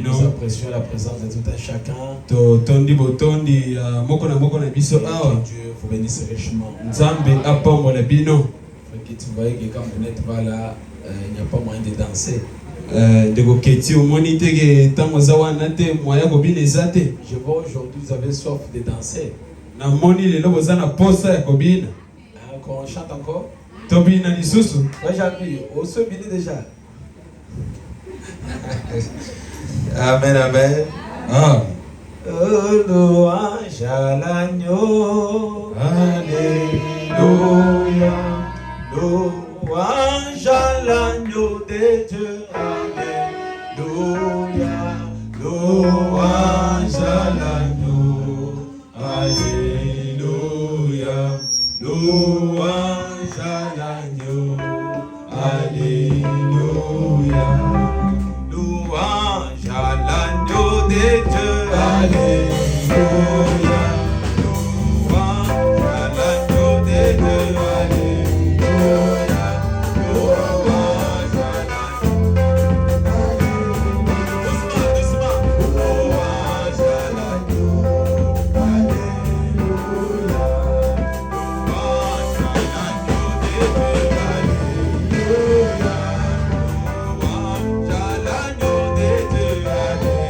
Nous apprécions la présence de tout un chacun. Que Dieu vous bénisse richement. Tu voyez que quand vous n'êtes pas là, il n'y a pas moyen de danser. Je vois aujourd'hui vous avez soif de danser. On chante encore. Ouais, j'appuie. On se bénit déjà. Amen, amen. Ah. Louange à l'agneau. Alléluia. Louange à l'agneau de Dieu. Alléluia. Louange à l'agneau. Alléluia. Louange à l'agneau. Alléluia. Louange à l'agneau de Dieu. Alléluia. Louange à l'agneau de Dieu. Alléluia. Louange à l'agneau. Doucement, doucement. Louange à l'agneau. Alléluia. Louange à l'agneau de Dieu. Alléluia. Louange à l'agneau de Dieu. Alléluia.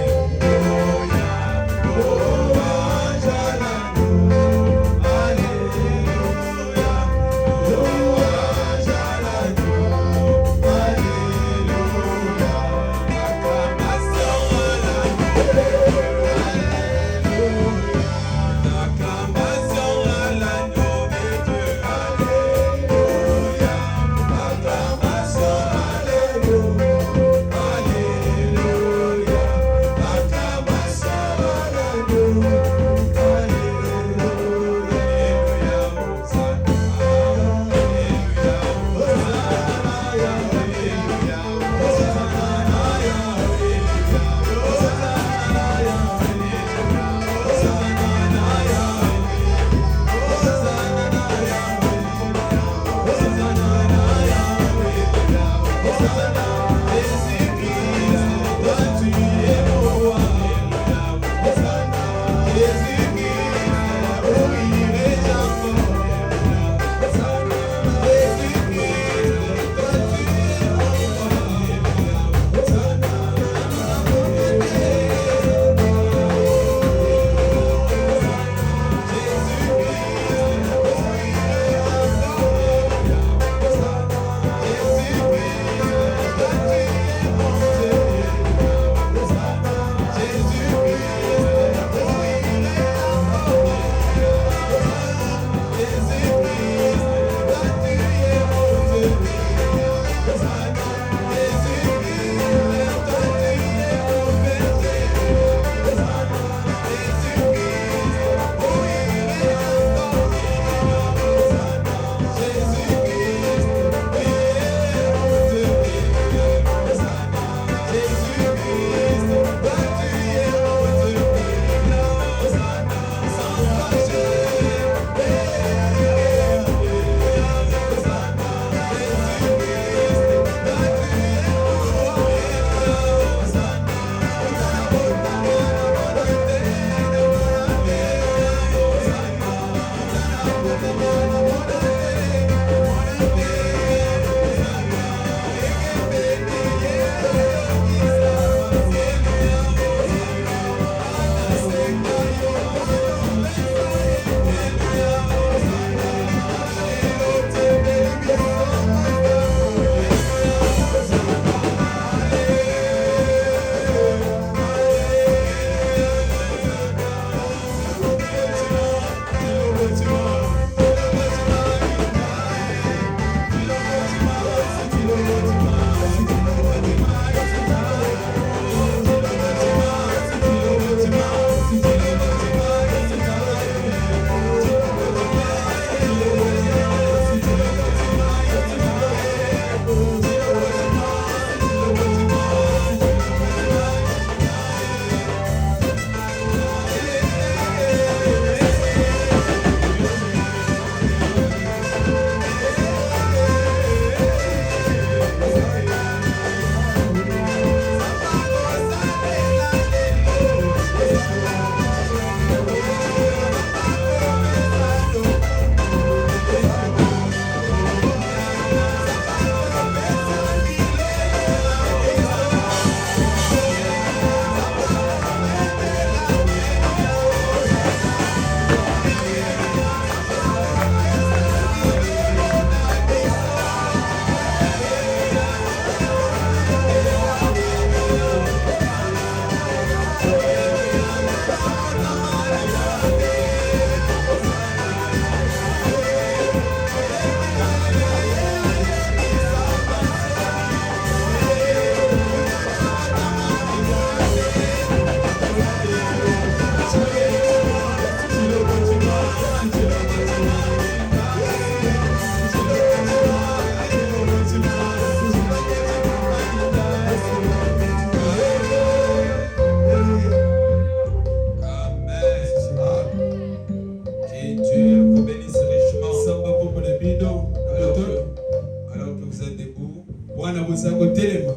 wana bozako telema.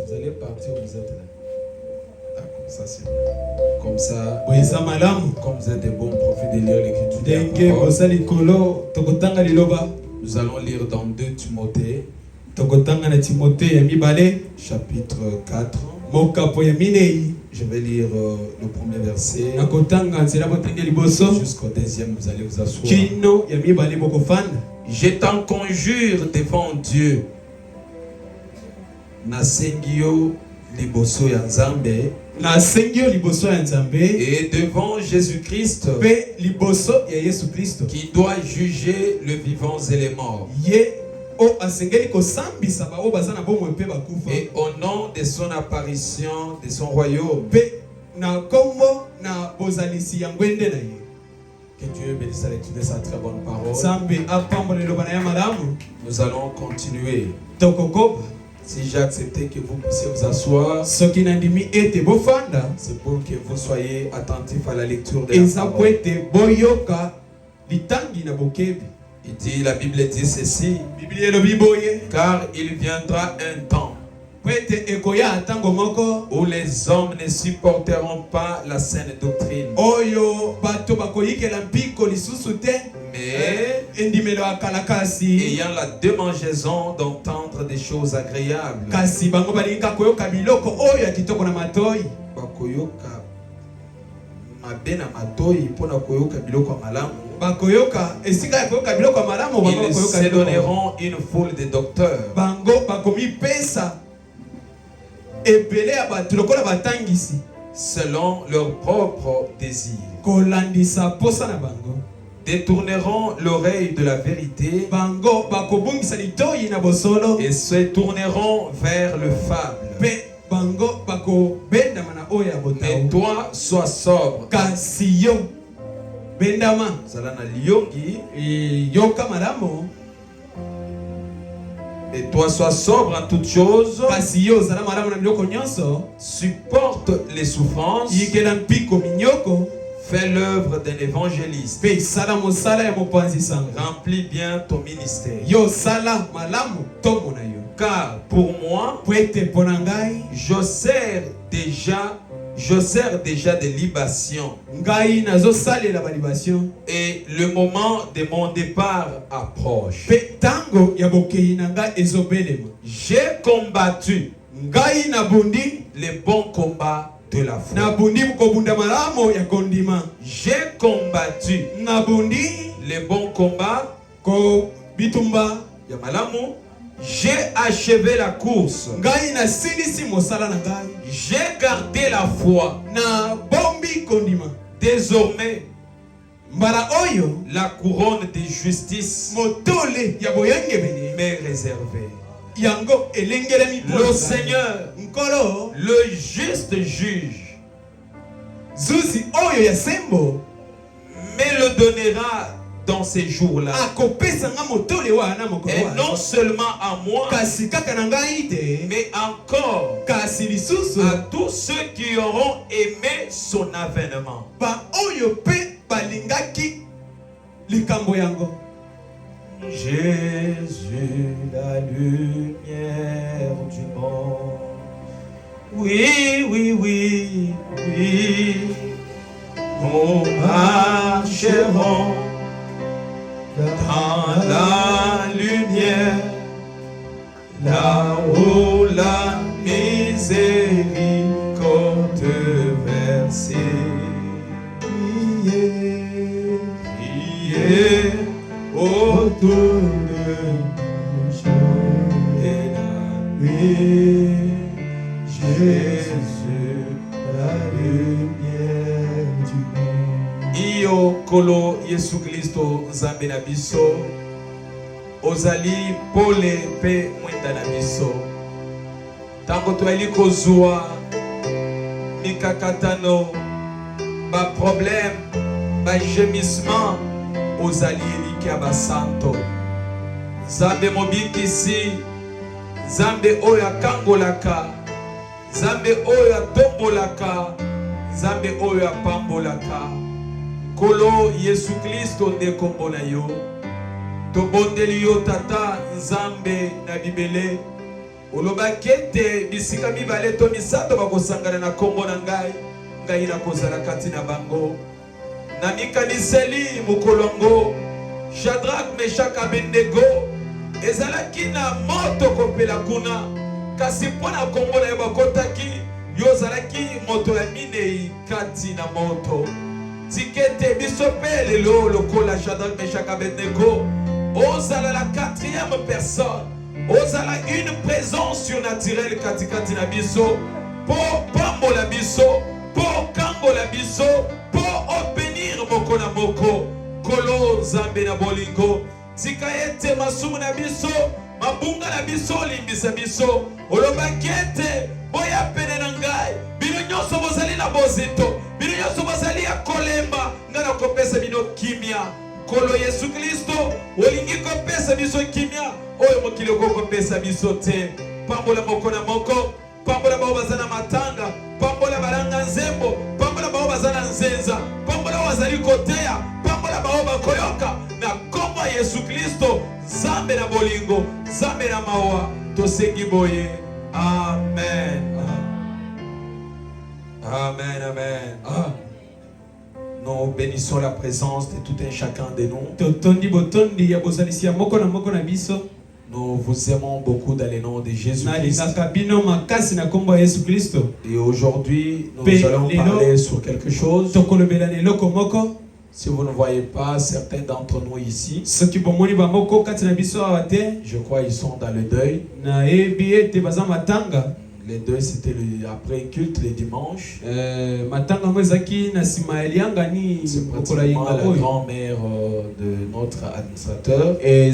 Vous allez partir, vous êtes là. D'accord, ça c'est bien. Comme ça, comme vous êtes des bons prophètes de lire l'écriture. Nous allons lire dans 2 Timothée, chapitre 4. Je vais lire le premier verset jusqu'au deuxième. Vous allez vous asseoir. Je t'en conjure devant Dieu, Nasengio liboso ya Nzambe, et devant Jésus-Christ, qui doit juger les vivants et les morts. Et au nom de son apparition, de son royaume, que Dieu bénisse la lecture de sa très bonne parole. Nous allons continuer. Si j'ai accepté que vous puissiez vous asseoir, c'est pour que vous soyez attentifs à la lecture de la parole. Il dit, la Bible dit ceci, car il viendra un temps où les hommes ne supporteront pas la saine doctrine, mais ayant la démangeaison d'entendre des choses agréables, ils se donneront une foule de docteurs selon leurs propres désirs, détourneront l'oreille de la vérité et se tourneront vers le fable. Mais toi, sois sobre. Et toi, sois sobre en toutes choses. Supporte les souffrances. Fais l'œuvre d'un évangéliste. Remplis bien ton ministère. Car pour moi, je sers déjà de libation. Et le moment de mon départ approche. J'ai combattu les bons combats de la foi. J'ai combattu les bons combats. J'ai achevé la course. J'ai gardé la foi. Désormais, la couronne de justice m'est réservée. Le Seigneur, le juste juge, me le donnera dans ces jours-là. Et non seulement à moi, mais encore à tous ceux qui auront aimé son avènement. Jésus, la lumière du monde. Oui, oui, oui, oui. Nous marcherons dans la lumière, là où la miséricorde versée. Priez autour de nous et la vie. Jésus, la lumière du monde. Iyo kolo Yesu Kristo Nzambe na biso, ozali pole pe mwenda na biso. Tango toali kozua mikakatano, ba problème, ba gémissement, ozali elikia ba santo. Nzambe mobikisi, Nzambe oyo akangolaka, Nzambe oyo atombolaka, Nzambe oyo apambolaka. Kolo Yesu Kristo nde kombo na yo. Tobondeli yo tata Nzambe na bibele. olobakete bisika mibale to misato bakosangana na kombo na ngai ngai na kozala kati na bango na mikaniseli mukolongo Shadrach Meshach Abednego ezalaki na moto kopela kuna kasi pona kombo na bakotaki yozalaki moto ya minei kati na moto tikete bisope lelo lokola Shadrach Meshach Abednego ozala la quatrième personne ozala une présence surnaturelle katikati na biso po pambola biso po kangola biso po obéir moko na moko kolo nzambe na bolingo tika ete masumu na biso mabunga na biso limbisa biso olobaki ete boya pene na ngai bino nyonso bozali na bozito bino nyonso bozali ya kolemba ngai na kopesa bino kimia kolo Yesu Kristo olingi kopesa biso kimia oyo mokili okopesa biso te pambola moko na moko pambola bao bazana matanga pambola balanga nzembo pambola bao bazana nzenza pambola wazali koteya pambola bao bakoyoka na kombo Yesu Kristo zambe na bolingo zambe na mawa tosengi boye amen amen amen amen. Nous bénissons la présence de tout un chacun de nous. Nous vous aimons beaucoup dans le nom de Jésus-Christ. Et aujourd'hui, nous allons parler sur quelque chose. Si vous ne voyez pas certains d'entre nous ici, je crois qu'ils sont dans le deuil. Les deux, c'était après culte le dimanche. C'est pratiquement la grand-mère de notre administrateur. Mais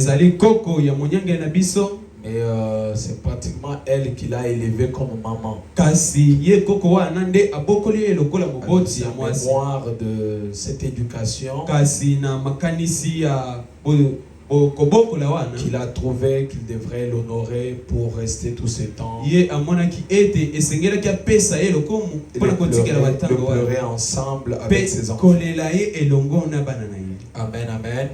c'est pratiquement elle qui l'a élevé comme maman. Elle a mémoire de cette éducation qu'il a trouvé qu'il devrait l'honorer pour rester tout ce temps. De pleurer ensemble avec ses enfants. Amen, amen.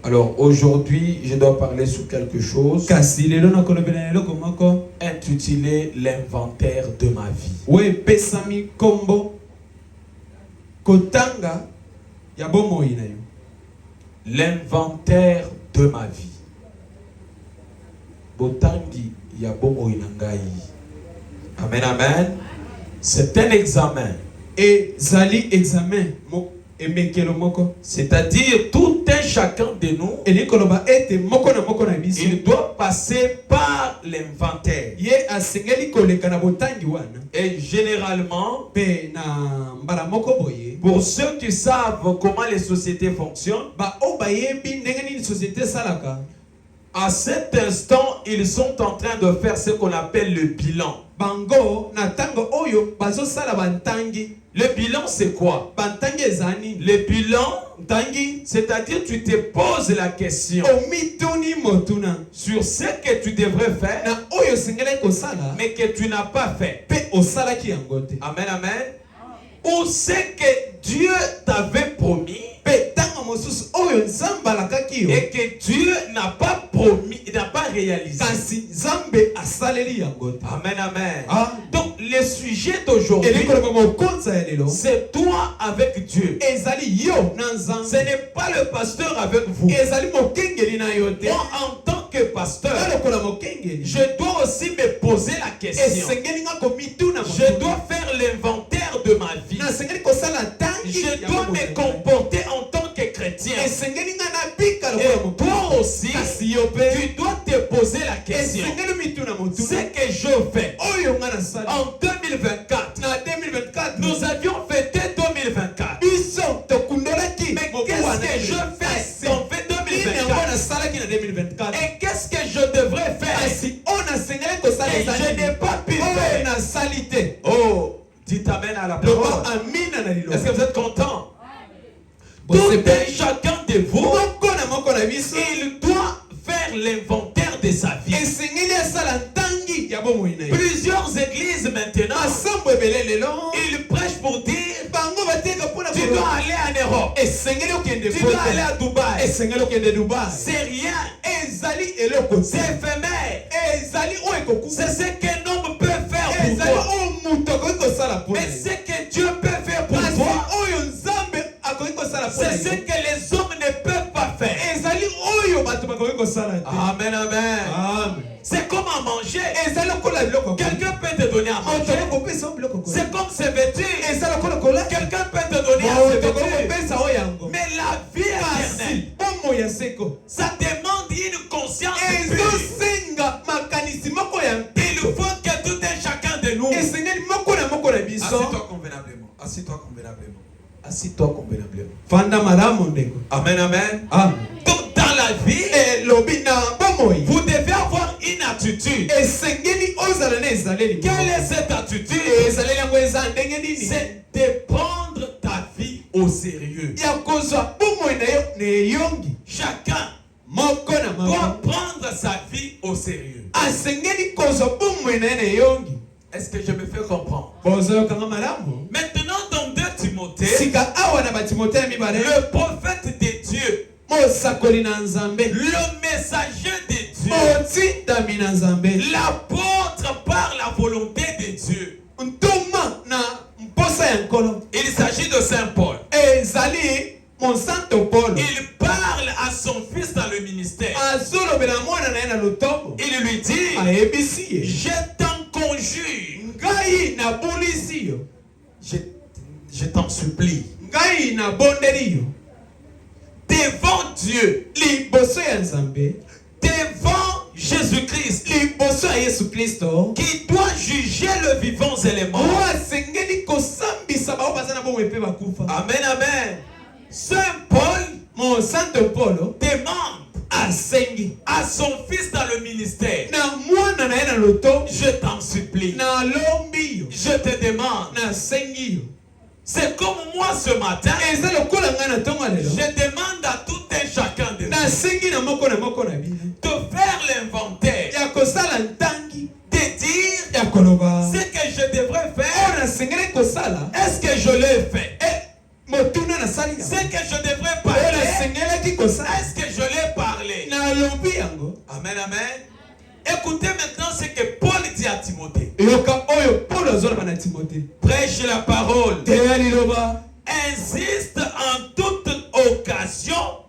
Alors aujourd'hui, je dois parler sur quelque chose intitulé l'inventaire de ma vie. L'inventaire de ma vie. Botangi ya bomo inangai. Amen, amen. C'est un examen. Et zali examen. C'est-à-dire tout un chacun de nous, il doit passer par l'inventaire. Et généralement, pour ceux qui savent comment les sociétés fonctionnent, à cet instant, ils sont en train de faire ce qu'on appelle le bilan. Le bilan, c'est quoi? Le bilan, c'est-à-dire tu te poses la question sur ce que tu devrais faire, mais que tu n'as pas fait. Amen, amen. Ou ce que Dieu t'avait promis et que Dieu n'a pas promis, n'a pas réalisé. Amen, amen. Donc le sujet d'aujourd'hui, c'est toi avec Dieu. Ce n'est pas le pasteur avec vous. Moi, en tant que pasteur, je dois aussi me poser la question. Je dois faire l'inventaire de ma vie. Je dois me comporter en tant que chrétien. Et toi aussi, tu dois te poser la question. Ce que je fais en 2024, nous avions fêté 2024. Mais qu'est-ce que je fais en 2024? Et qu'est-ce que je devrais faire? Et je n'ai pas pu faire. Oh, dites amen à la parole. Est-ce que vous êtes content? Tout un chacun de vous, il doit faire l'inventaire de sa vie. Plusieurs églises maintenant, ils prêchent pour dire tu dois aller en Europe, tu dois aller à Dubaï. C'est rien, c'est éphémère. C'est ce qu'un homme peut faire pour toi. Mais ce que Dieu peut faire pour toi, c'est ce que les hommes ne peuvent pas faire. Amen, amen. C'est comme à manger. Quelqu'un peut te donner à manger. C'est comme ses vêtements. Quelqu'un peut te donner à ses vêtements. Mais la vie éternelle, ça demande une conscience pure. Il faut que tout un chacun de nous. Assieds-toi convenablement. Assieds-toi convenablement. Assieds-toi convenablement. Amen, amen. Donc dans la vie, vous devez avoir une attitude. Quelle est cette attitude? C'est de prendre ta vie au sérieux. Chacun doit prendre sa vie au sérieux. Est-ce que je me fais comprendre? Maintenant dans 2 Timothée, le prophète de Dieu, le messager de Dieu, l'apôtre par la volonté de Dieu, il s'agit de Saint Paul. Il parle à son fils dans le ministère. Il lui dit, je t'en conjure, je t'en supplie, devant Dieu, devant Jésus-Christ, qui doit juger le vivant et les morts. Amen, amen. Saint Paul, demande à son fils dans le ministère, je t'en supplie, je te demande. C'est comme moi ce matin, je demande à tout un chacun de nous de faire l'inventaire, de dire ce que je devrais faire. Est-ce que je l'ai fait? Ce que je devrais parler, est-ce que je l'ai parlé? Amen, amen. Écoutez maintenant ce que Paul dit à Timothée. Prêche la parole. Insiste en toute occasion,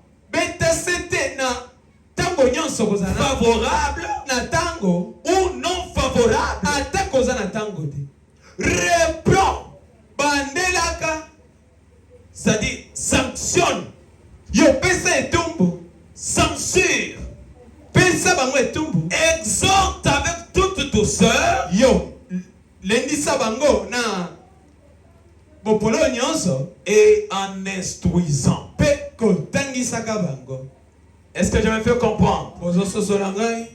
favorable ou non favorable. Reprends. C'est-à-dire sanctionne. Censure. Exhorte avec toute douceur. Et en instruisant. Est-ce que je me fais comprendre?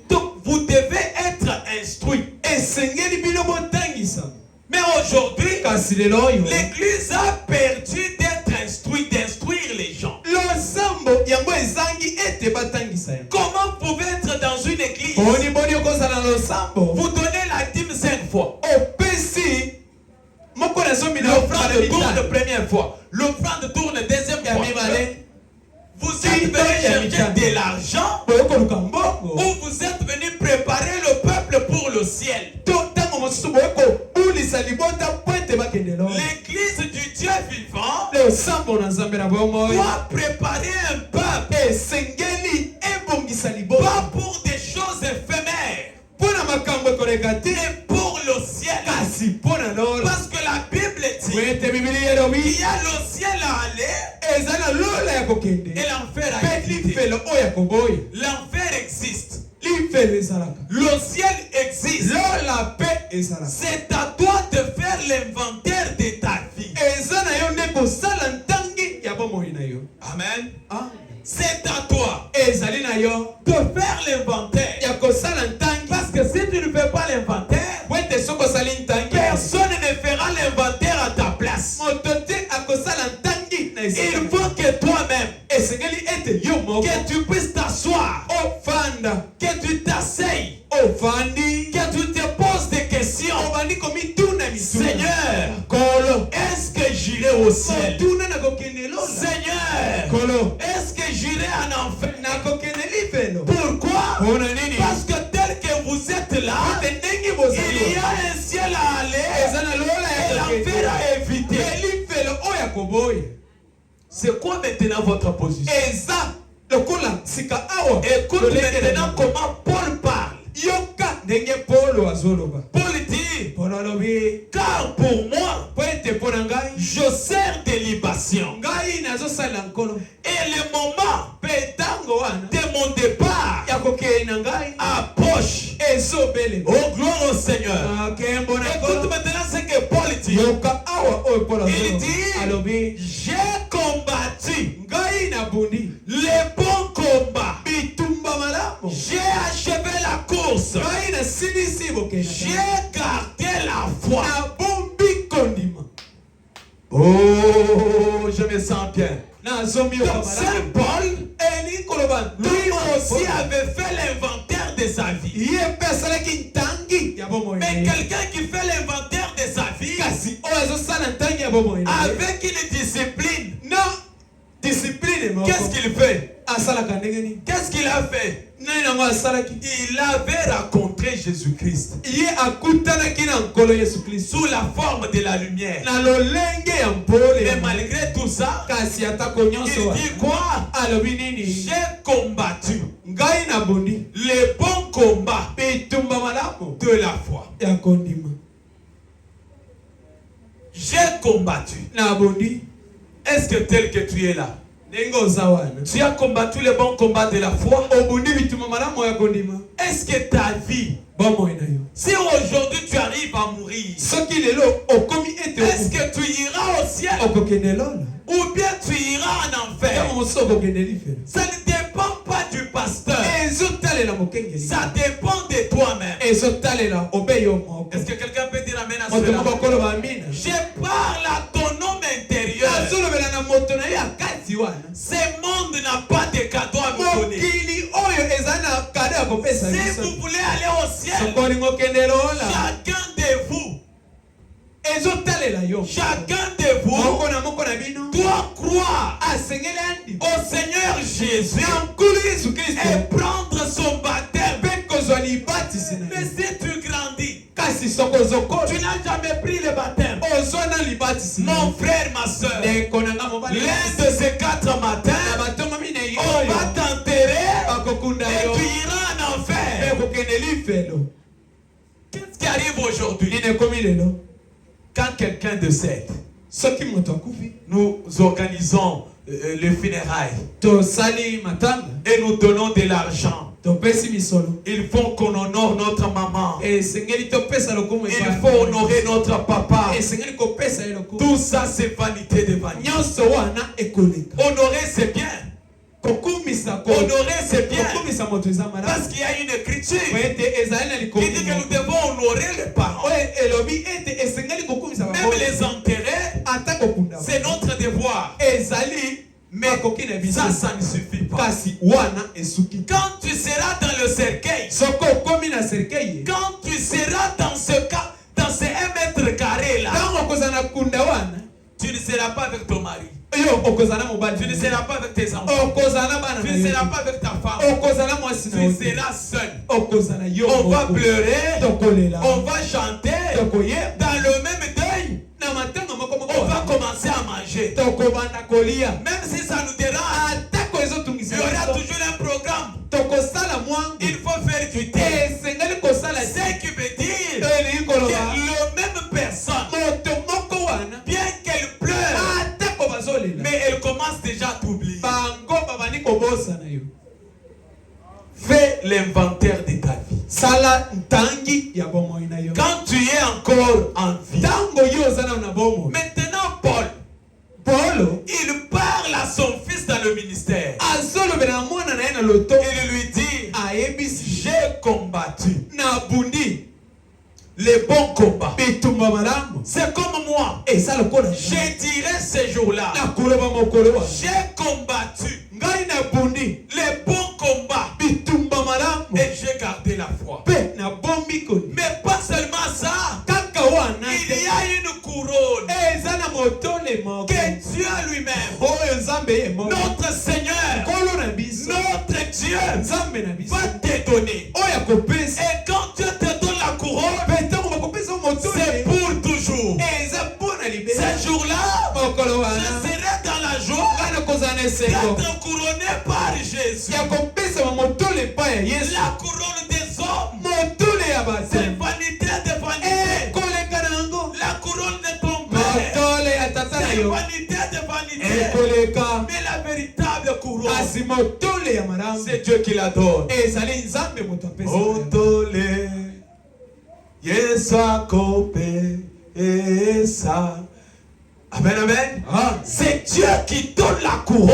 Donc vous devez être instruit. Mais aujourd'hui, l'Église a perdu d'être instruit, d'instruire les gens. Comment vous pouvez être dans une église, vous donnez la dîme 5 fois, l'offrande tourne première fois, l'offrande tourne deuxième fois, vous êtes venu chercher de l'argent, ou vous êtes venu préparer le peuple pour le ciel. L'église du Dieu vivant doit préparer un peuple, pas pour des choses éphémères, mais pour le ciel. Parce que la Bible dit il y a le ciel à aller et l'enfer à exister. L'enfer existe. Le ciel existe. C'est à toi de faire l'inventaire de ta vie. Amen. C'est à toi de faire l'inventaire. Parce que si tu ne fais pas l'inventaire, personne ne fera l'inventaire à ta place. Il faut que toi-même, que tu puisses t'asseoir, que tu t'asseyes, que tu te poses des questions. Seigneur, est-ce que j'irai au ciel? Seigneur, est-ce que j'irai en enfer? Pourquoi? Parce que tel que vous êtes monde-là, il y a un ciel à aller et l'enfer à éviter. C'est quoi maintenant votre position? Écoute maintenant comment Paul parle. Paul dit, car pour moi, je sers de libation. Et le moment de mon départ approche. Oh, gloire au Seigneur. Écoute maintenant ce que Paul dit. Il dit, j'ai combattu les bons combats. J'ai achevé la course. J'ai gardé la foi. Oh, je me sens bien. Donc Saint Paul, lui aussi avait fait l'inventaire de sa vie. Mais quelqu'un qui fait l'inventaire de sa vie avec une discipline. Qu'est-ce qu'il fait? Qu'est-ce qu'il a fait? Il avait rencontré Jésus-Christ sous la forme de la lumière. Mais malgré tout ça, il dit quoi? J'ai combattu les bons combats de la foi. J'ai combattu. Est-ce que tel que tu es là, tu as combattu les bons combats de la foi? Est-ce que ta vie, si aujourd'hui tu arrives à mourir, est-ce que tu iras au ciel ou bien tu iras en enfer? Ça ne dépend pas du pasteur. Ça dépend de toi-même. Est-ce que quelqu'un peut dire amen à cela? Je parle à ton homme intérieur. Ce monde n'a pas de cadeau à vous donner. Si vous voulez aller au ciel, chacun de vous doit croire au Seigneur Jésus et prendre son baptême. Mais si tu grandis, tu n'as jamais pris le baptême, mon frère, ma soeur, l'un de ces 4 matins, on va t'enterrer et tu iras en enfer. Qu'est-ce qui arrive aujourd'hui? Quand quelqu'un décède, nous organisons les funérailles et nous donnons de l'argent. Il faut qu'on honore notre maman. Il faut honorer notre papa. Tout ça, c'est vanité de vanité. Honorer, c'est bien. Honorer, c'est bien. Parce qu'il y a une écriture qui dit que nous devons honorer les parents. Même les enterrer, c'est notre devoir. Mais ça ne suffit pas. Quand tu seras dans le cercueil, quand tu seras dans ce cas, dans ces 1 mètre carré là, tu ne seras pas avec ton mari. Tu ne seras pas avec tes enfants. Tu ne seras pas avec ta femme. Tu seras seul. On va pleurer. On va chanter. Dans le même deuil, on va commencer à manger. Même si ça nous dérange, il y aura toujours un programme. Il faut faire du thé. Ce qui veut dire que la même personne, bien qu'elle pleure, mais elle commence déjà à t'oublier. Fais l'inventaire de ta vie. Quand tu es encore en vie. Maintenant, Paul, il parle à son fils dans le ministère. Il lui dit, j'ai combattu les bons combats. C'est comme moi. J'ai tiré ces jours-là. J'ai combattu les bons combats. Et j'ai gardé la foi. Mais pas seulement ça. Il y a une couronne que Dieu lui-même, notre Seigneur, notre Dieu, va te donner. Et quand Dieu te d'être couronné par Jésus. La couronne des hommes, c'est vanité de vanité. La couronne de ton père, c'est vanité de vanité. Mais la véritable couronne, c'est Dieu qui la donne. Otole Yesa kope esa. Amen, amen. C'est Dieu qui donne la couronne.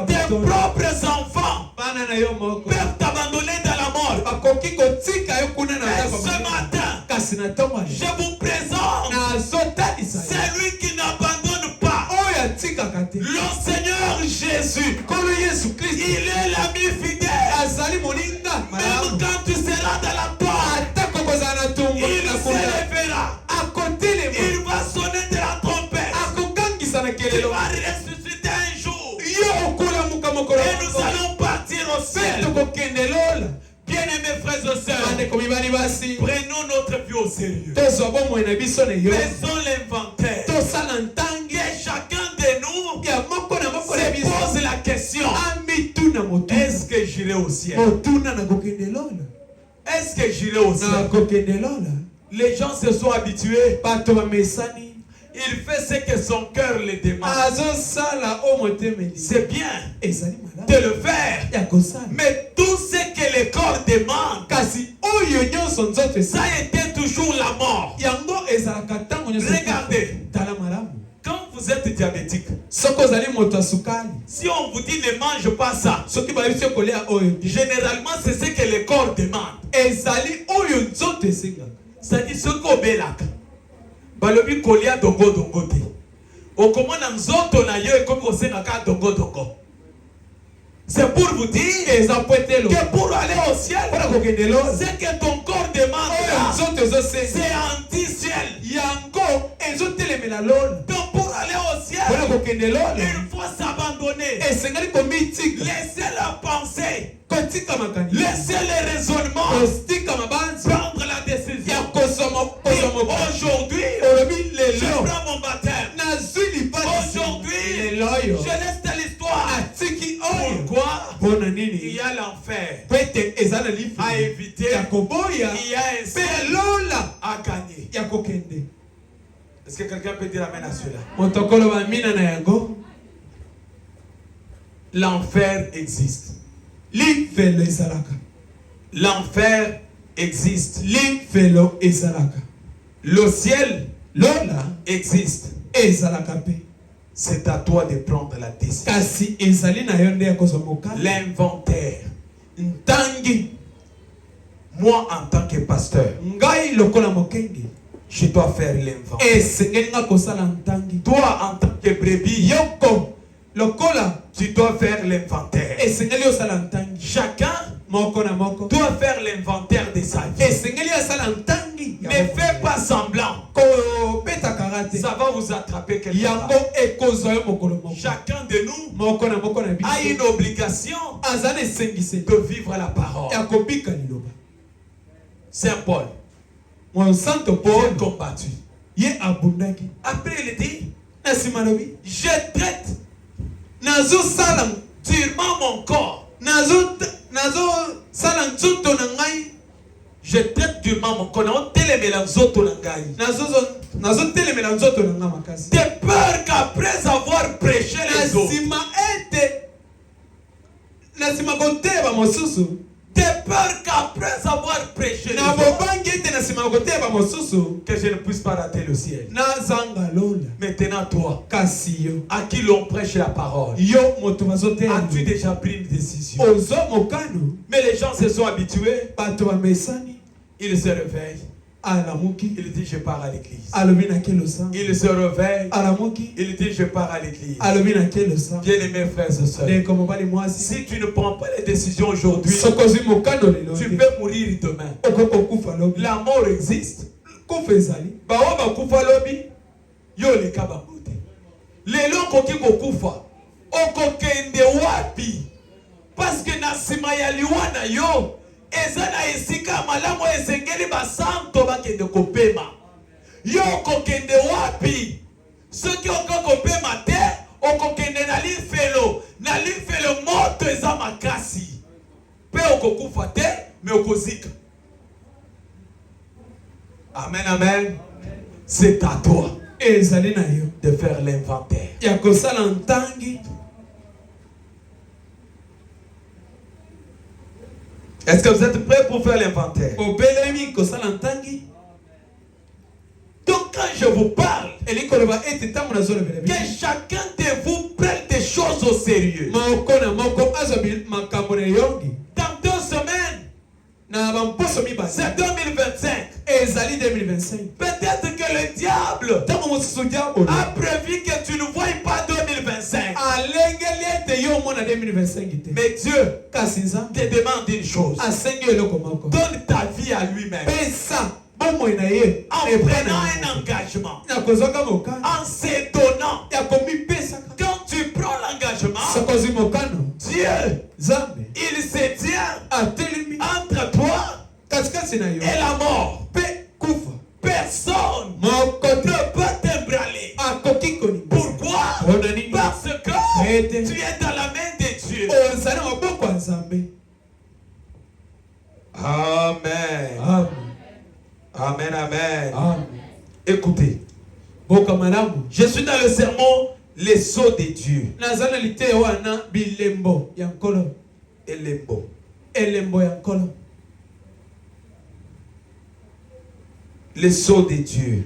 Tes propres enfants peuvent t'abandonner dans la mort. Et ce matin, je vous présente celui qui n'abandonne pas. Le Seigneur Jésus. Il est l'ami fidèle. Même quand tu seras dans la porte, il se lèvera. Il va sonner de la trompette. Il va ressusciter un jour. Et nous allons partir au ciel. Bien-aimés frères et sœurs, prenons notre vie au sérieux. Faisons l'inventaire. Et chacun de nous se pose la question: est-ce que j'irai au ciel? Est-ce que j'irai au ciel? Les gens se sont habitués. Il fait ce que son cœur le demande. C'est bien de le faire. Mais tout ce que le corps demande, ça a été toujours la mort. Regardez. Quand vous êtes diabétique, si on vous dit ne mange pas ça, généralement c'est ce que le corps demande. C'est-à-dire ce qu'on belak. Balobi kolia dongo dongo te. Okomona nzoto na yo ekomi kosenga ka dongo dongo. C'est pour vous dire que pour aller au ciel, c'est que ton corps demande, c'est anti-ciel. Donc pour aller au ciel, il faut s'abandonner. Laissez la pensée, laissez les raisonnements, prendre la décision. Aujourd'hui, je prends mon baptême. Aujourd'hui, je laisse l'histoire. Pourquoi? Il y a l'enfer à éviter. Il y a un ciel à gagner. Est-ce que quelqu'un peut dire amen à cela? L'enfer existe. L'enfer existe. Le ciel existe. C'est à toi de prendre la décision. L'inventaire. Moi en tant que pasteur, je dois faire l'inventaire. Toi en tant que brebis, tu dois faire l'inventaire. Chacun doit faire l'inventaire de sa vie. Ne fais pas semblant. Ça va vous attraper quelque part. Chacun de nous a une obligation de vivre la parole. Saint Paul, j'ai combattu. Après il dit, je traite durement mon corps. Je traite durement mon corps. De peur qu'après avoir prêché les autres, de peur qu'après avoir prêché les autres, que je ne puisse pas rater le ciel. Maintenant toi, à qui l'on prêche la parole, as-tu déjà pris une décision? Mais les gens se sont habitués. Ils se réveillent. Il dit je pars à l'église. Il se réveille. Il dit je pars à l'église. Bien-aimés frères et sœurs, si tu ne prends pas les décisions aujourd'hui, tu peux mourir demain. La mort existe. Parce que nasima ya liwana yo ezana esika malamu ezengeli basanto bakende kopema. Yo kokende wapi? Soki okokopema te, okokende na lifelo moto eza makasi pe okokufa te mais okozika. Amen, amen. C'est à toi de faire l'inventaire. Est-ce que vous êtes prêts pour faire l'inventaire? Donc quand je vous parle, que chacun de vous prenne des choses au sérieux. Dans 2 semaines, c'est 2025. Peut-être que le diable a prévu que tu ne vois pas 2025. Mais Dieu te demande une chose. Donne ta vie à lui-même. En prenant un engagement, en se donnant. Quand tu prends l'engagement, Dieu, il se tient entre toi et la mort. Personne ne peut t'embraler. Pourquoi? Parce que tu es dans la main de Dieu. Amen. Amen, amen. Écoutez, je suis dans le sermon Les sceaux de Dieu. Les sceaux de Dieu.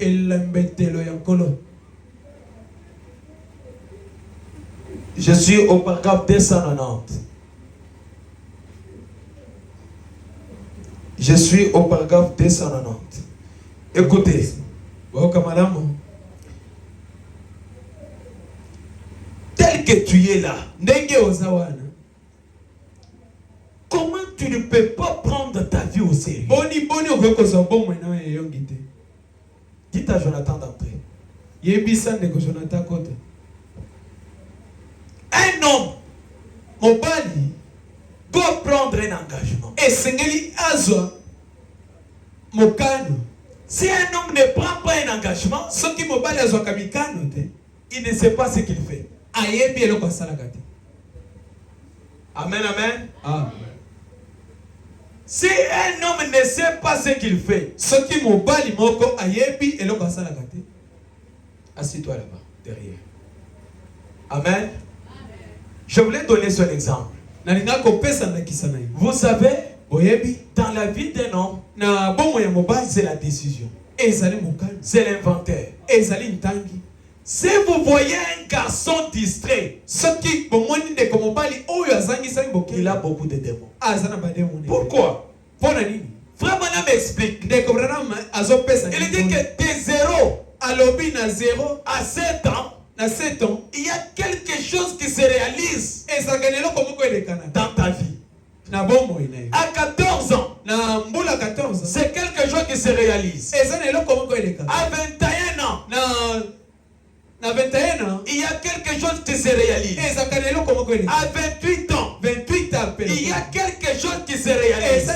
Je suis au paragraphe 290. Je suis au paragraphe 290. Écoutez. Tel que tu es là, comment tu ne peux pas prendre ta vie au sérieux? Dites à Jonathan d'entrer. Un homme doit prendre un engagement. Si un homme ne prend pas un engagement, il ne sait pas ce qu'il fait. Amen, amen. Si un homme ne sait pas ce qu'il fait, assieds-toi là-bas, derrière. Amen. Je voulais donner son exemple. Vous savez, dans la vie d'un homme, c'est la décision. C'est l'inventaire. Si vous voyez un garçon distrait, il a beaucoup de démons. Pourquoi? Frère Branham m'explique. Il dit que de 0 à 7 ans, il y a quelque chose qui se réalise dans ta vie. À 14 ans, c'est quelque chose qui se réalise. À 21 ans, il y a quelque chose qui se réalise. À 28 ans, il y a quelque chose qui se réalise.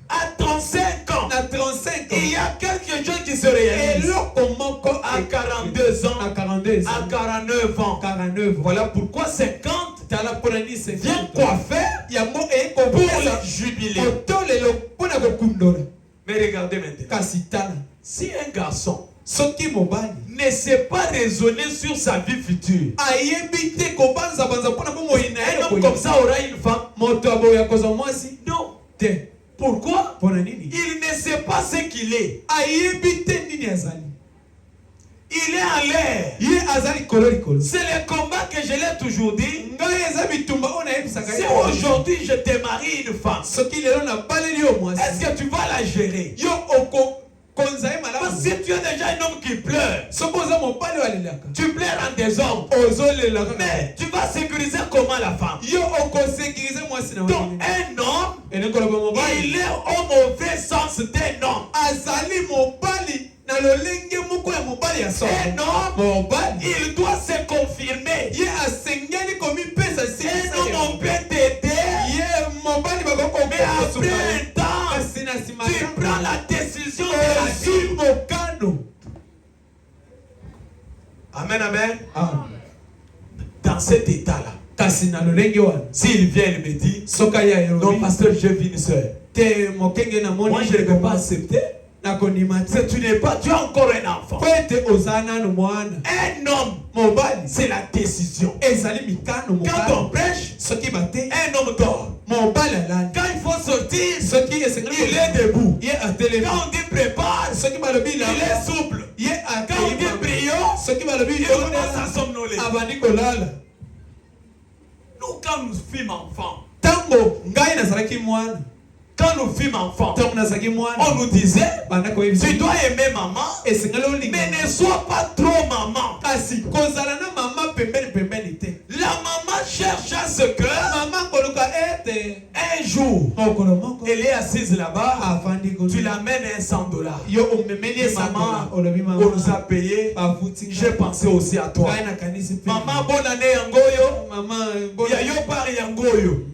À 35 ans, il y a quelque chose qui se réalise. À 42 ans, à 49 ans. Voilà pourquoi 50 vient quoi faire pour le jubilé. Mais regardez maintenant. Si un garçon ne sait pas raisonner sur sa vie future, un homme comme ça aura une femme? Non. Pourquoi? Il ne sait pas ce qu'il est. Il est en l'air. C'est le combat que je l'ai toujours dit. Si aujourd'hui je te marie une femme, est-ce que tu vas la gérer? Parce que si tu es déjà un homme qui pleure, tu pleures en désordre, mais tu vas sécuriser comment la femme? Donc un homme, il est au mauvais sens d'un homme. Un homme, il doit se confirmer. Un homme, on peut t'aider, mais après un temps, tu prends la décision de la suivre. Amen, amen. cet état-là, s'il vient et me dit, non, pasteur, j'ai vu une soeur. Moi, je ne peux pas accepter. Si tu n'es pas, tu es encore un enfant. Un homme, c'est la décision. Quand on prêche, un homme dort. Quand il faut sortir, il est debout. Quand on dit prépare, il est souple. Quand on dit prions, il commence à somnoler. Nous, quand nous fûmes enfants, quand nous fûmes enfants, on nous disait, tu dois aimer maman, mais ne sois pas trop maman. La maman cherche à ce que un jour, elle est assise là-bas, tu l'amènes à $100. Maman, on nous a payé, j'ai pensé aussi à toi. Maman, bonne année Yangoyo, Yayo par Yangoyo.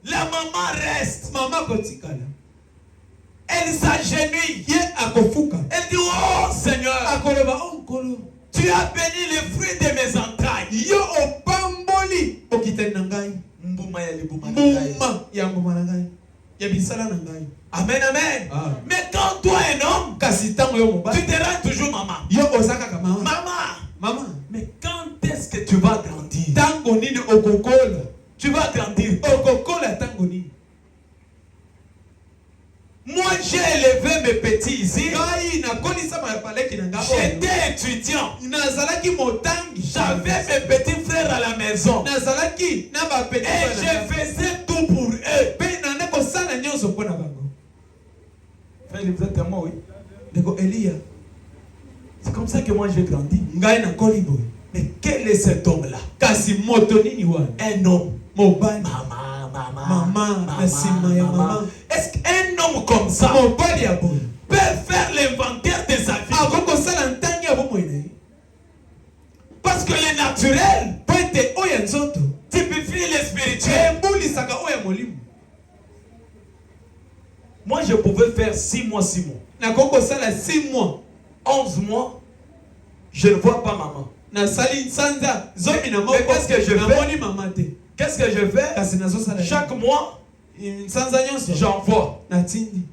La maman reste. Elle s'agenouille. Elle dit, oh Seigneur, tu as béni les fruits de mes entrailles. Amen, amen. Mais quand toi un homme, tu te rends toujours maman. Maman. Mais quand est-ce que tu vas grandir? Tu vas grandir. Moi, j'ai élevé mes petits ici. J'étais étudiant. J'avais mes petits frères à la maison. Et je faisais tout pour eux. Frère, vous êtes à moi, oui. C'est comme ça que moi j'ai grandi. Mais quel est cet homme-là? Un homme. Maman. Est-ce qu'un homme comme ça peut faire l'inventaire de sa vie? Parce que le naturel typifie le spirituel. Moi je pouvais faire 6 mois. 11 mois, je ne vois pas maman. Mais qu'est-ce que je fais? Qu'est-ce que je fais? Chaque mois, j'envoie.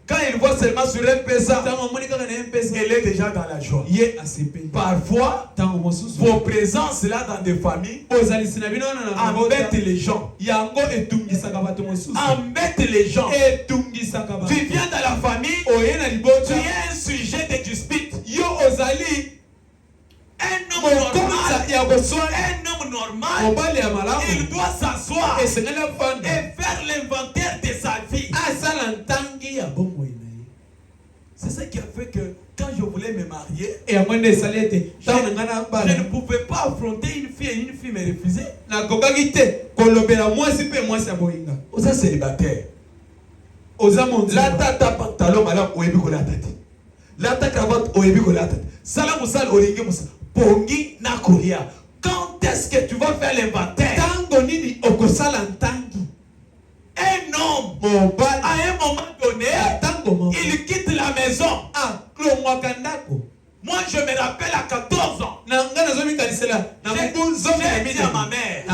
Quand il voit seulement sur un pesa, elle est déjà dans la joie. Parfois, vos présences là dans des familles embêtent les gens. Embêtent les gens. Tu viens dans la famille, tu es un sujet de dispute. Un homme normal, il doit s'asseoir et faire l'inventaire de sa vie. C'est ça qui a fait que quand je voulais me marier, je ne pouvais pas affronter une fille et une fille me refuser. Aux célibataires, la tata pantalon madame oyebi la tête. La tata cravate oyebi la tête. Salam musal olingi musa. Pongi na koria. Quand est-ce que tu vas faire l'inventaire? Un homme, à un moment donné, il quitte la maison. Moi, je me rappelle à 14 ans. J'ai dit à ma mère,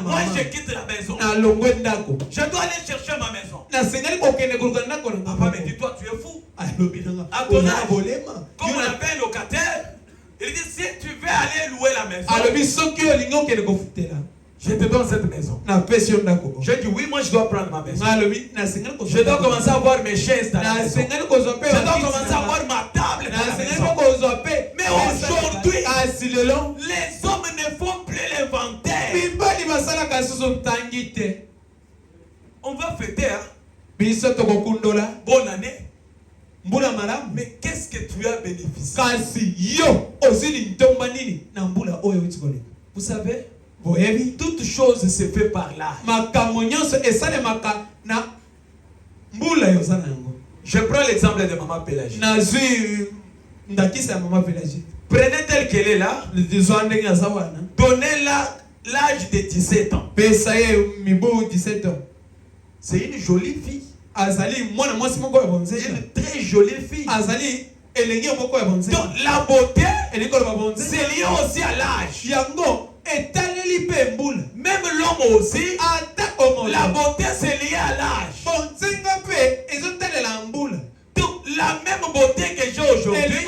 moi, je quitte la maison. Je dois aller chercher ma maison. Papa me dit, toi, tu es fou. À ton âge, comme on appelle un locataire, il dit, si tu veux aller louer la maison, je te donne cette maison. Je dis oui, moi je dois prendre ma maison. Je dois commencer à avoir mes chaises dans la maison. Je dois commencer à avoir ma table dans la maison. Mais aujourd'hui, les hommes ne font plus l'inventaire. On va fêter, hein? Bonne année. Mais qu'est-ce que tu as bénéficié? Vous savez, toute chose se fait par là. Je prends l'exemple de maman Pélagie. Prenez tel qu'elle est là. Donnez-la l'âge de 17 ans. C'est une jolie fille. Une très jolie fille. Donc la beauté, c'est lié aussi à l'âge. Même l'homme aussi, la beauté c'est lié à l'âge. Donc la même beauté que j'ai aujourd'hui, je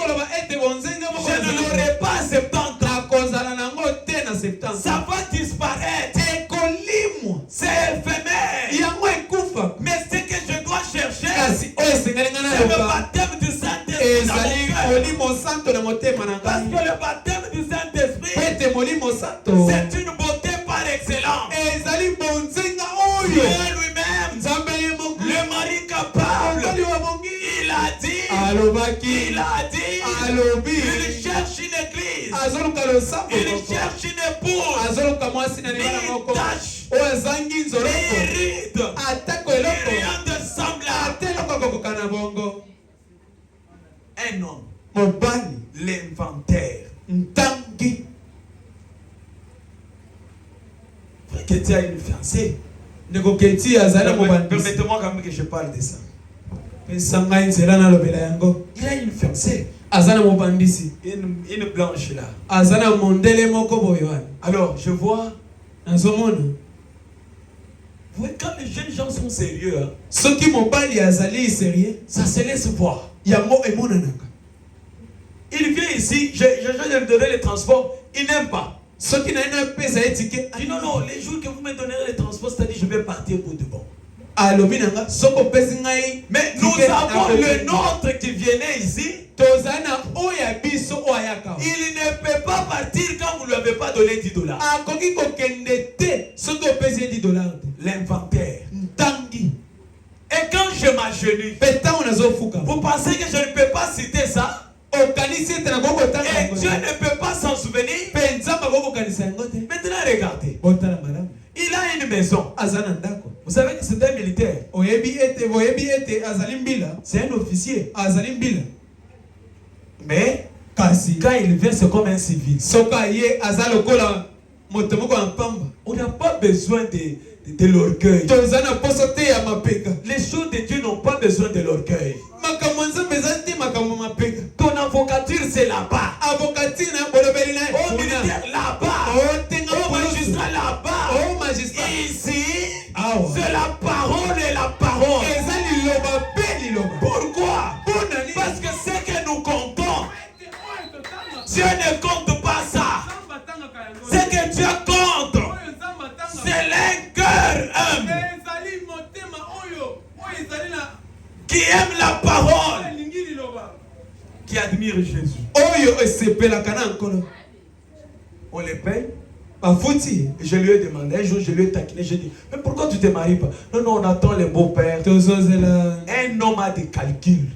ne l'aurai pas à 70 ans. Ça va disparaître. C'est éphémère. Mais ce que je dois chercher, c'est le baptême du Saint-Esprit dans mon cœur. Parce que le baptême du Saint-Esprit, c'est une beauté par excellence. Dieu lui-même, le mari capable, il a dit, il cherche une église, il cherche une épouse, ni tache, ni ride, rien de semblable. Un homme, l'inventaire. Frère Ketia a une fiancée. Permettez-moi quand même que je parle de ça. Il a une fiancée. Une blanche là. Alors je vois. Vous voyez, quand les jeunes gens sont sérieux, hein, ça se laisse voir. Il vient ici, je lui donner les transports, il n'aime pas. Il dit non, les jours que vous me donnerez les transports, c'est-à-dire je vais partir pour de bon. Mais nous avons le nôtre qui venait ici. Il ne peut pas partir quand vous ne lui avez pas donné 10 $. L'inventaire. Et quand je m'agenouille, vous pensez que je ne peux pas citer ça? Et Dieu ne peut pas s'en souvenir. Maintenant regardez. Il a une maison. Vous savez que c'est un militaire. C'est un officier. Mais quand il vient, c'est comme un civil. On n'a pas besoin de l'orgueil. Les choses de Dieu n'ont pas besoin de l'orgueil. Ton avocature c'est là-bas. Au militaire là-bas. Au magistrat là-bas. Ici, c'est la parole et la parole. Pourquoi? Parce que ce que nous comptons, Dieu ne compte pas ça. Ce que Dieu compte, c'est un cœur humble qui aime la parole, qui admire Jésus. On les paye. Et je lui ai demandé, un jour je lui ai taquiné, j'ai dit, mais pourquoi tu ne te maries pas? Non, on attend les beaux-pères. Un homme a des calculs.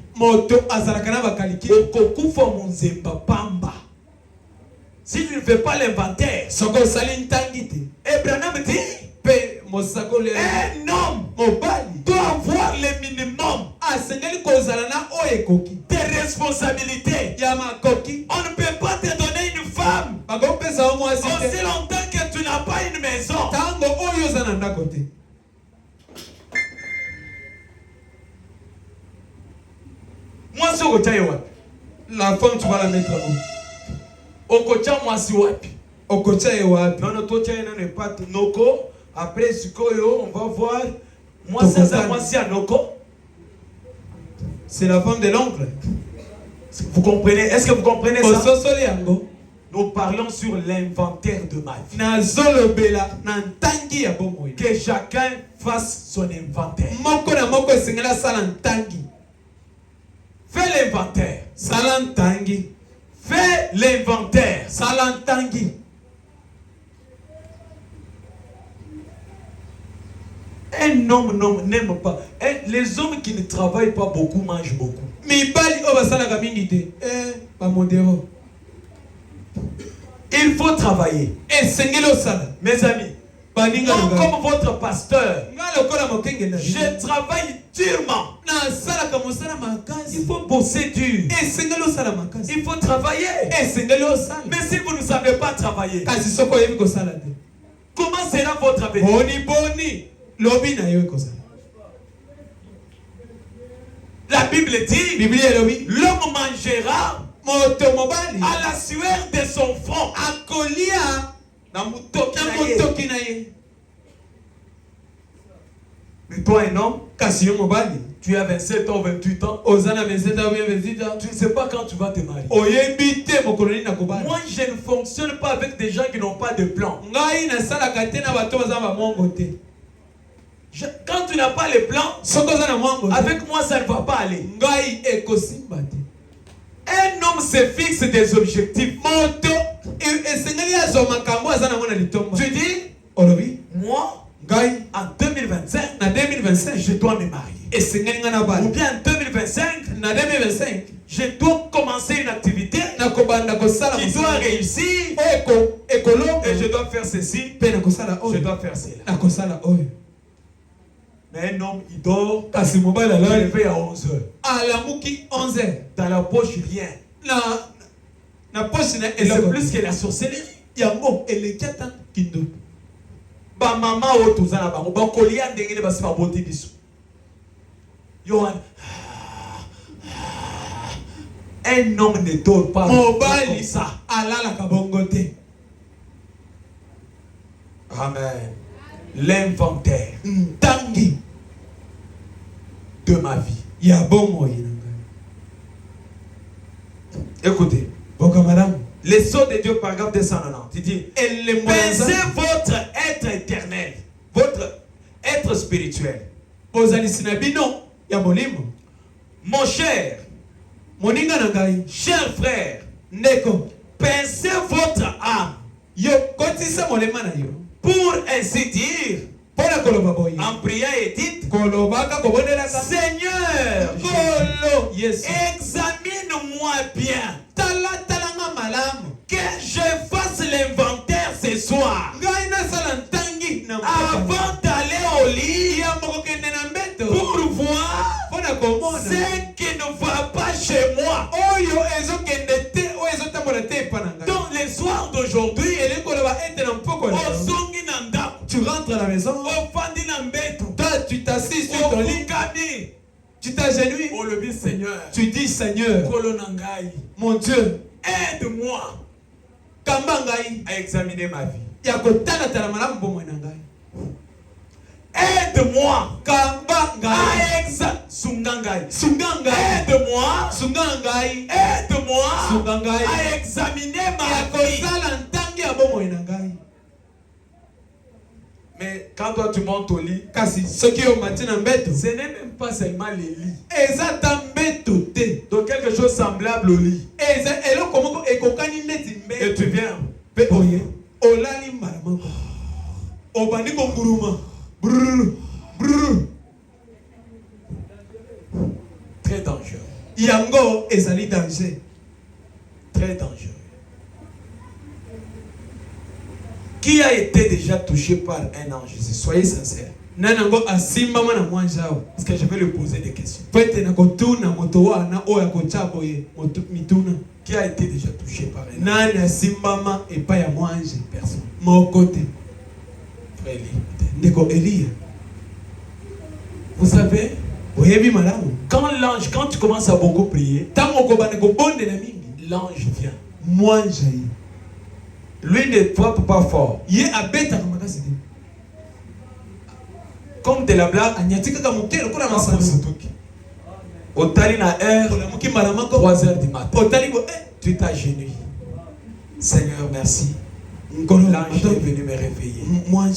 Si tu ne fais pas l'inventaire, Abraham dit, un homme doit avoir le minimum de responsabilités. On ne peut pas te donner une femme aussi longtemps que tu n'as pas une maison. Moi, c'est la femme, tu vas la mettre où? Okocha, moi, c'est wapi? Okocha est wapi? Non, toi, tu n'es pas Noko. Après, on va voir. Moi, c'est ça, moi, c'est Noko. C'est la femme de l'oncle. Vous comprenez? Est-ce que vous comprenez ça? Nous parlons sur l'inventaire de ma vie. Que chacun fasse son inventaire. Fais l'inventaire. Fais l'inventaire. Un homme n'aime pas. Les hommes qui ne travaillent pas beaucoup mangent beaucoup. Il faut travailler. Mes amis, moi comme votre pasteur, je travaille durement. Il faut bosser dur. Il faut travailler. Mais si vous ne savez pas travailler, comment sera votre avenir? La Bible dit, l'homme mangera à la sueur de son front. Mais toi, un homme, tu as 27 ans, 28 ans. Tu ne sais pas quand tu vas te marier. Moi, je ne fonctionne pas avec des gens qui n'ont pas de plan. Quand tu n'as pas les plans, avec moi, ça ne va pas aller. Un homme se fixe des objectifs. Tu dis, moi, en 2025, je dois me marier. Ou bien en 2025, je dois commencer une activité qui doit réussir. Et je dois faire ceci, je dois faire cela. Mais un homme, il dort, il réveille à 11h. Dans la poche, rien. Et c'est plus que la sorcellerie. Ba maman o tozana bango ba kolia ndengene basi ba bote biso. Yohan. Un homme ne dort pas comme ça. Amen. L'inventaire de ma vie. Écoutez. Les sceaux de Dieu, paragraphe 290. Il dit, pensez votre être éternel, votre être spirituel. Mon cher, cher frère, pensez votre âme. Pour ainsi dire, en priant et dites, Seigneur, examine-moi bien. Que je fasse l'inventaire ce soir. Avant d'aller au lit, pour voir ce qui ne va pas chez moi. Dans les soirs d'aujourd'hui, Tu rentres à la maison. Toi, tu t'assis sur ton lit. Tu t'agenouilles. Tu dis, Seigneur, mon Dieu, aide-moi à examiner ma vie. Aide-moi à examiner ma vie. Mais quand toi tu montes au lit, ce n'est même pas seulement les lits. Donc quelque chose semblable au lit. Et tu viens. Très dangereux. Très dangereux. Qui a été déjà touché par un ange ici? Soyez sincères. Parce que je vais lui poser des questions. Qui a été déjà touché par un ange? Personne. Frère Élie. Vous savez, quand tu commences à beaucoup prier, l'ange vient. Lui ne frappe pas fort. Comme de la blague, au Talina heure, 3h du matin, tu t'agenouilles. Seigneur, merci. L'ange est venu me réveiller pour me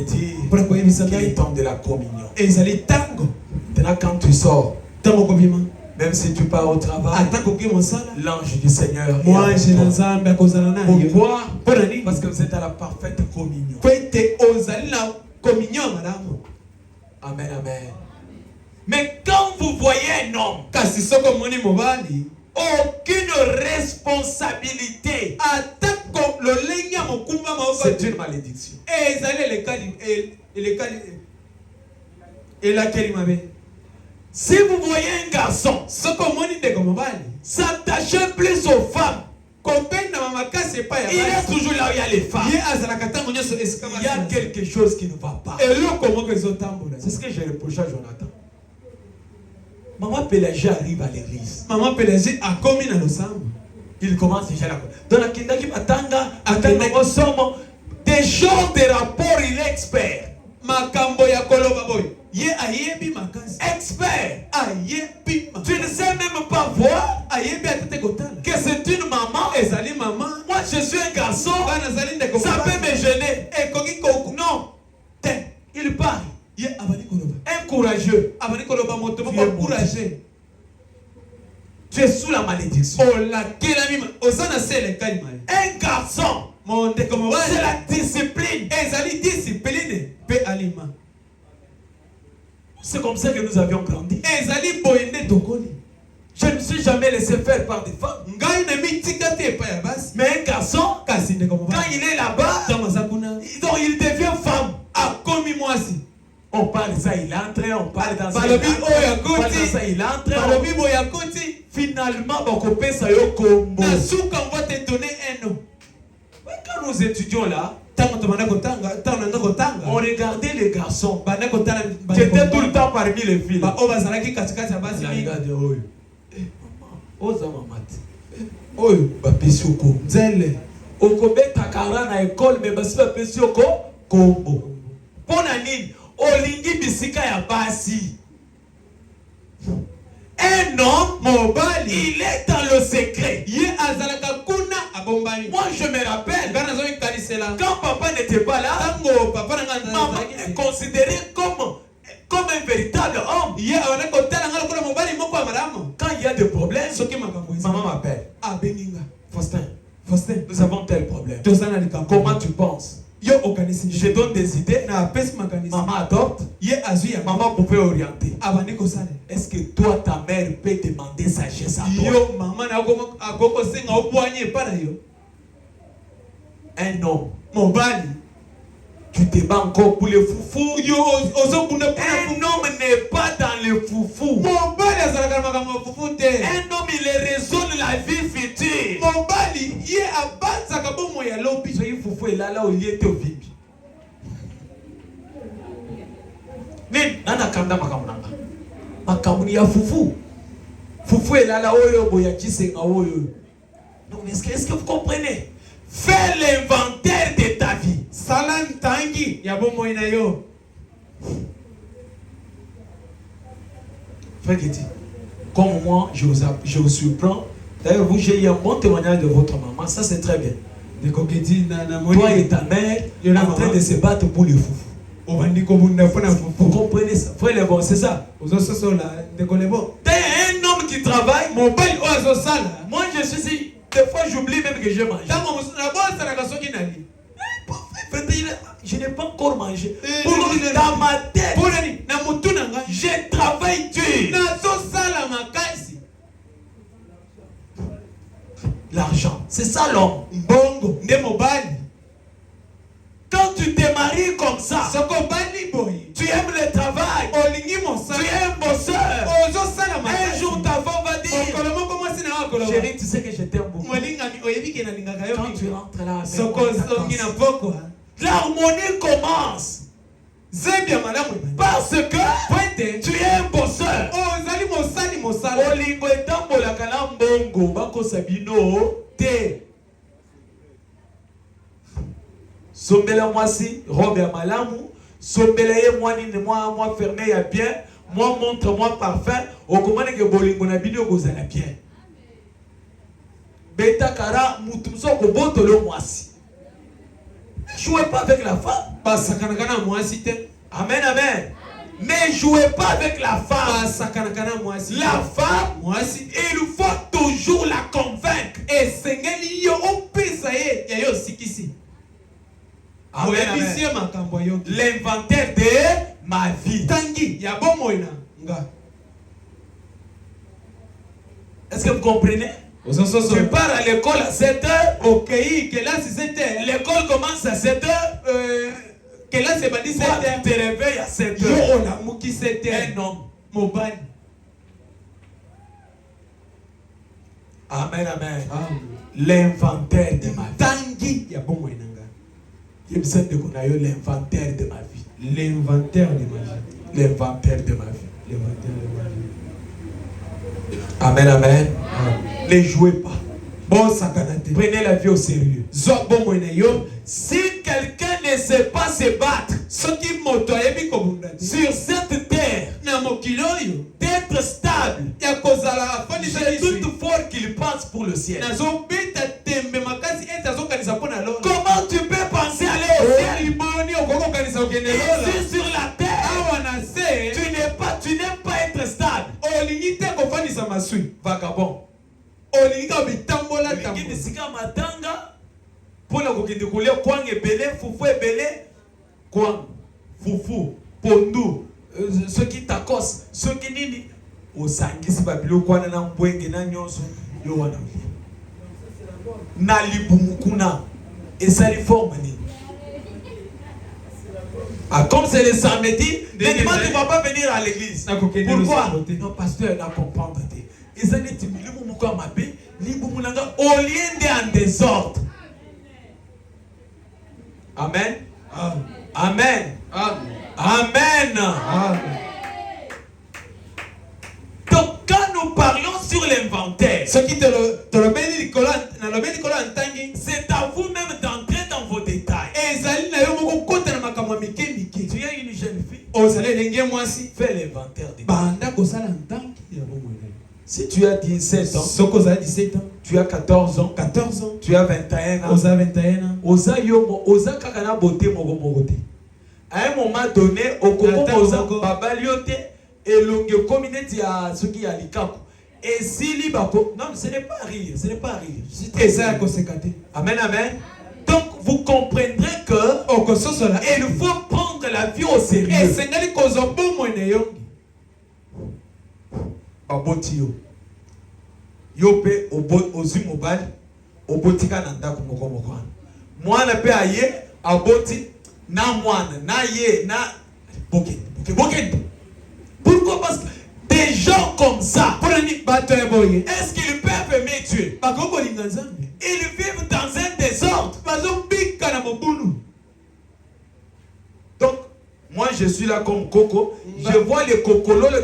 dire qu'il est temps de la communion. Maintenant, quand tu sors, même si tu pars au travail, l'ange du Seigneur est avec toi. Pourquoi? Parce que vous êtes à la parfaite communion. Amen, amen. Mais quand vous voyez un homme, aucune responsabilité, c'est une malédiction. Si vous voyez un garçon s'attacher plus aux femmes, il est toujours là où il y a les femmes. Il y a quelque chose qui ne va pas. C'est ce que j'ai reproché à Jonathan. Maman Pélagie arrive à l'église. Il commence déjà là. Dans la kindaki matanga, atanga mosomo, des gens de rapport, il est expert. Makambo ya koloba boy. Ye ayebi makasi. Expert. Ayebi makasi. Tu ne sais même pas voir Ayebi atete kotala. que c'est une maman. Ezali maman. Moi je suis un garçon. Bana zali ndeko. Ça peut me gêner. Et koki koku. Non. Il parle. Ye abani koloba. Un courageux. Abani koloba moto Tu es moko courageux. Tu es sous la malédiction. Oh la kelami. Osana sele kalima. Un garçon. C'est la discipline. Ezali discipline. Pe alima. C'est comme ça que nous avions grandi. Ezali boyende tokoni. Je ne me suis jamais laissé faire par des femmes. Mais un garçon, quand il est là-bas, donc il devient femme. On parle de ça, il entre, on parle dans ça, il entre. Finalement, on peut ça combo. Quand nous étudions là, on regardait les garçons qui étaient tout le temps parmi les filles. Oyo bapesi oko nzele okobeta kara na école mais basi bapesi oko kombo pona nini olingi bisika ya basi. Un homme mobile, il est dans le secret. Moi je me rappelle quand papa n'était pas là, maman est considérée comme un véritable homme. Quand il y a des problèmes, maman m'appelle. Faustin, nous avons tel problème. Comment tu penses? Je donne des idées. Maman adopte. Maman pouvait orienter. Est-ce que toi, ta mère, peut demander sagesse à toi? Un homme. Tu te bats encore pour les foufous. Un homme n'est pas dans les foufous. Un homme, il raisonne la vie future. Soyez foufou et là où il était au vide. Nana kanda makamnanga. Makamuni ya foufou. Foufou et là oyo boya chisenga oyo. Donc est-ce que vous comprenez? Fais l'inventaire de ta vie. Salam tangi ya bomo ina yo. Frère Getty, comme moi, je vous surprends. D'ailleurs, vous, j'ai eu un bon témoignage de votre maman. Ça, c'est très bien. Toi et ta mère, en train de se battre pour les foufous. Vous comprenez ça? Frère, les bons, c'est ça. D'ailleurs, un homme qui travaille, moi, je suis ici. Des fois, j'oublie même que j'ai mangé. Je n'ai pas encore mangé. Dans ma tête, je travaille dur. L'argent, c'est ça l'homme. Quand tu te maries comme ça, tu aimes le travail, tu es un bosseur. Un jour ta femme va dire, chérie, tu sais que je t'aime beaucoup. Quand tu rentres là, l'harmonie commence. Parce que tu es un bosseur. Olingo etambola kana mbongo bako sabino te. Sombela mwasi robe ya malamu, sombela ye mwani ne moi fermé ya bien, moi montre-moi parfum, okomane ke bolingo na bino kozala bien. Beta kara mutu msoko botolo mwasi. Ne jouez pas avec la femme. Amen, amen. Ne jouez pas avec la femme. La femme, il faut toujours la convaincre. Amen, amen. L'inventaire de ma vie. Est-ce que vous comprenez? Tu pars à l'école à 7h. L'école commence à 7h. Tu te réveilles à 7h. Un homme. Amen, amen. L'inventaire de ma vie. L'inventaire de ma vie. L'inventaire de ma vie. L'inventaire de ma vie. Amen, amen. Ne jouez pas. Prenez la vie au sérieux. Si quelqu'un ne sait pas se battre sur cette terre, d'être stable, c'est toutefois qu'il pense pour le ciel. Comment tu peux penser aller au ciel? Ici sur la terre, tu n'aimes pas être stable. Vagabond. Pour la kokende kolia kwang ebele fufu ebele kwang fufu pondu ceux qui takos ceux qui nini osangisi babilo kwana na mbwenge na nyonso yo wana na libumukuna esali forme ni. Ah, comme c'est le samedi, les dimanches tu ne vas pas venir à l'église. Pourquoi? Non, pasteur, n'a comprendre. Ils ont dit au lieu d'un désordre. Amen. Amen. Amen. Donc quand nous parlons sur l'inventaire, c'est à vous-même d'entrer dans vos détails. Tu es une jeune fille, fais l'inventaire de Dieu. Si tu as 17 ans, tu as 14 ans, tu as 21 ans, à un moment donné, au et si non, ce n'est pas rire, ce n'est pas rire. Amen, amen. Donc vous comprendrez que il faut prendre la vie au sérieux. Yope ozi mobile obotika na ndako moko mwana pe aye aboti na mwana na ye na boke. Pourquoi? Parce que des gens comme ça, est-ce qu'ils peuvent aimer Dieu? Ils vivent dans un désordre. Donc moi je suis là comme Coco, je vois les cocololo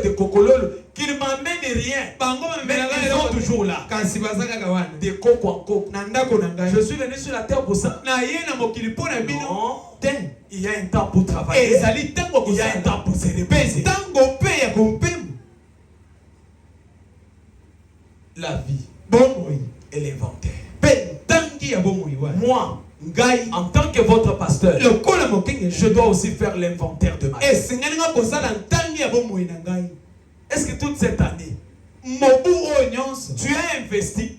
qui ne m'amènent rien, mais ils sont toujours là. Des coco en coco. Je suis venu sur la terre pour ça. Non. Il y a un temps pour travailler. Il y a un temps pour se reposer. La vie et l'inventaire. Moi, en tant que votre pasteur, je dois aussi faire l'inventaire de ma vie. Est-ce que toute cette année, tu as investi?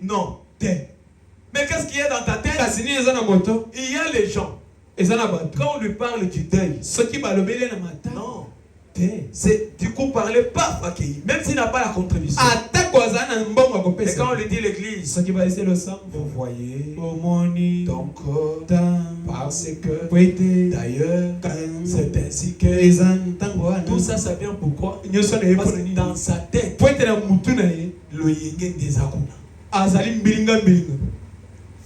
Non. Mais qu'est-ce qu'il y a dans ta tête? Il y a les gens. Quand on lui parle du deuil, non. C'est du coup parler pas Fakéi, même s'il n'a pas la contribution. Et quand on lui dit l'église, vous voyez, donc parce que d'ailleurs c'est ainsi que tout ça, ça vient pourquoi? Parce que dans sa tête, le yenge des akuna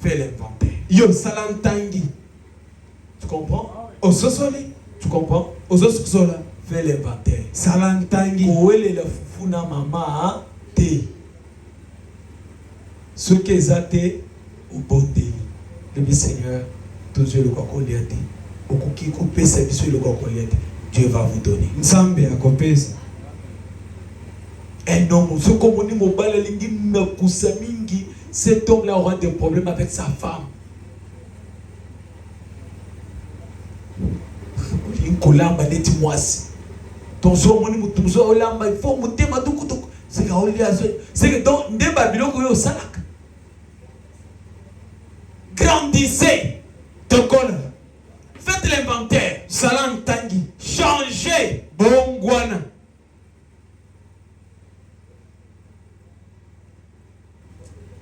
fait l'inventaire. Tu comprends? Tu comprends? Fais l'inventaire. Où est la fufuna mama te? Ce qui est athée au bon délit. Le Seigneur, tout Dieu le cocoléate. Au qui coupe sa vie le cocoléate. Dieu va vous donner. Un homme, ce qu'on dit mobile lingi nakusamingi, cet homme-là aura des problèmes avec sa femme. Kolamba neti mwasi. Tonzo moni mutumzo olamba il faut mutema tukutuku. C'est que donc nde babilo ko yo salaka. Grandissez. Tokola. Faites l'inventaire. Salam tangi. Changez. Bongwana.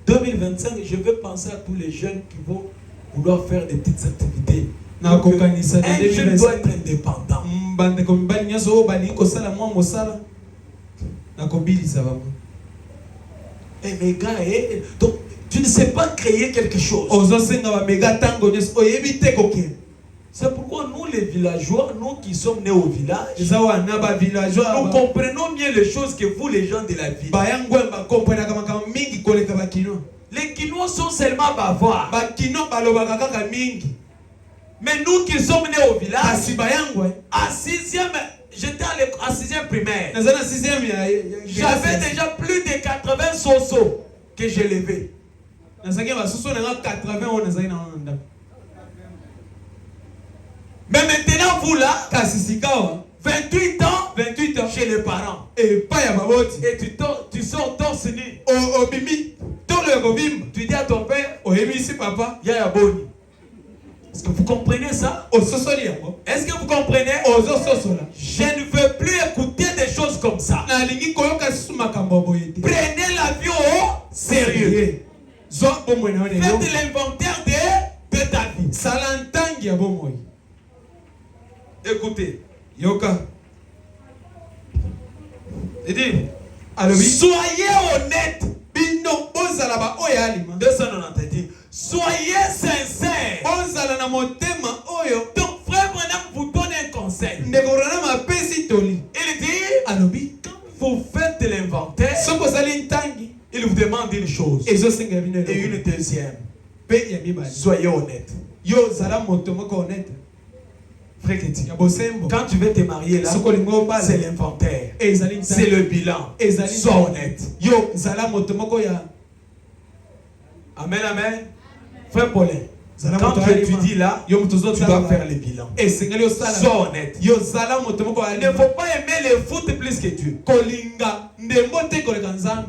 « 2025, je vais penser à tous les jeunes qui vont vouloir faire des petites activités. Un jeune doit être indépendant. Et mes gars, donc tu ne sais pas créer quelque chose. C'est pourquoi nous les villageois, nous qui sommes nés au village, nous comprenons mieux les choses que vous les gens de la ville. Les Quinois sont seulement bavards. Mais nous qui sommes nés au village, à 6e, j'étais à 6e primaire. J'avais déjà plus de 80 sosos que j'ai levés. Mais maintenant, vous là, 28 ans chez les parents. Et tu sors torse nu. Tu dis à ton père, papa, il y a Boni. Est-ce que vous comprenez ça? Est-ce que vous comprenez? Je ne veux plus écouter des choses comme ça. Prenez la vie au sérieux. Faites l'inventaire de ta vie. Écoutez. Il dit, soyez honnête. 290. Soyez sincères. Donc frère Branham vous donne un conseil. Il dit, quand vous faites l'inventaire, il vous demande une chose et une deuxième. Soyez honnête. Frère Kéti, quand tu veux te marier là, c'est l'inventaire, c'est le bilan. Sois honnête. Amen, amen. Frère Paulin, quand tu étudies là, tu dois faire le bilan. Sois honnête. Il ne faut pas aimer le foot plus que Dieu.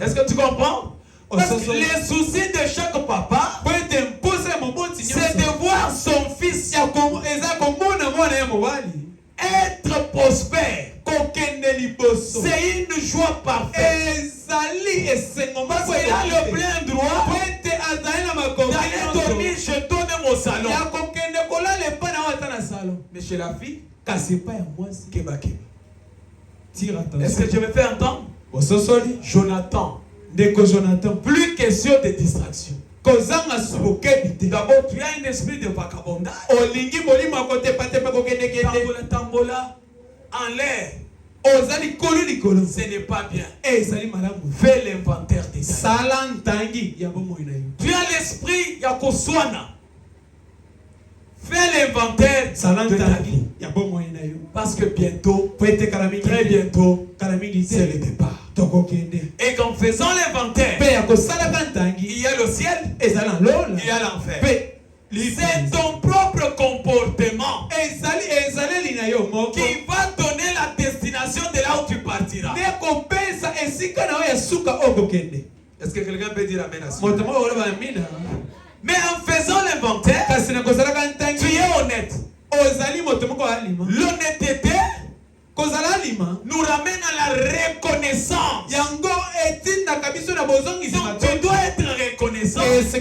Est-ce que tu comprends? Parce que les soucis de chaque papa, c'est de voir son fils être prospère. C'est une joie parfaite. Parce qu'il a le plein droit d'aller dormir chez toi même au salon. Mais chez la fille, est-ce que je me fais entendre? Jonathan. Plus question de distraction. D'abord, tu as un esprit de vagabondage. Tambola en l'air. Ce n'est pas bien. Fais l'inventaire de ta vie. Tu as l'esprit Yakoswana. Fais l'inventaire de ta vie. Parce que bientôt, très bientôt, c'est le départ. Et qu'en faisant l'inventaire, il y a le ciel, il y a l'enfer. C'est ton propre comportement qui va donner la destination de là où tu partiras. Est-ce que quelqu'un peut dire amen à ça? Mais en faisant l'inventaire, tu es honnête. L'honnêteté nous ramène à la reconnaissance. Donc tu dois être reconnaissant. Ici j'ai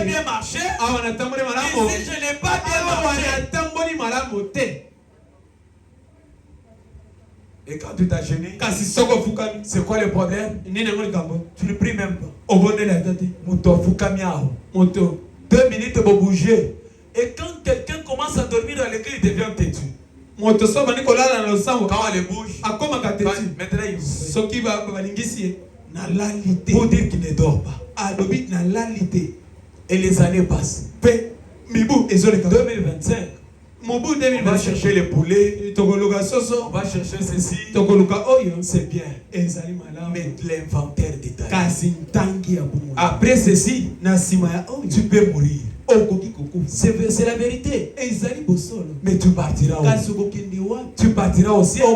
bien marché. Ici je n'ai pas bien marché. Et quand tu t'as gêné, c'est quoi le problème? Tu ne pries même pas. 2 minutes pour bouger. Et quand quelqu'un commence à dormir dans l'église, il devient têtu. Quand elle bouge, maintenant il pour dire qu'il ne dort pas. Et les années passent. 2025. On va chercher les poulets, on va chercher ceci. C'est bien. Mais l'inventaire de ta vie. Après ceci, tu peux mourir. C'est la vérité. Mais tu partiras où? Tu partiras au ciel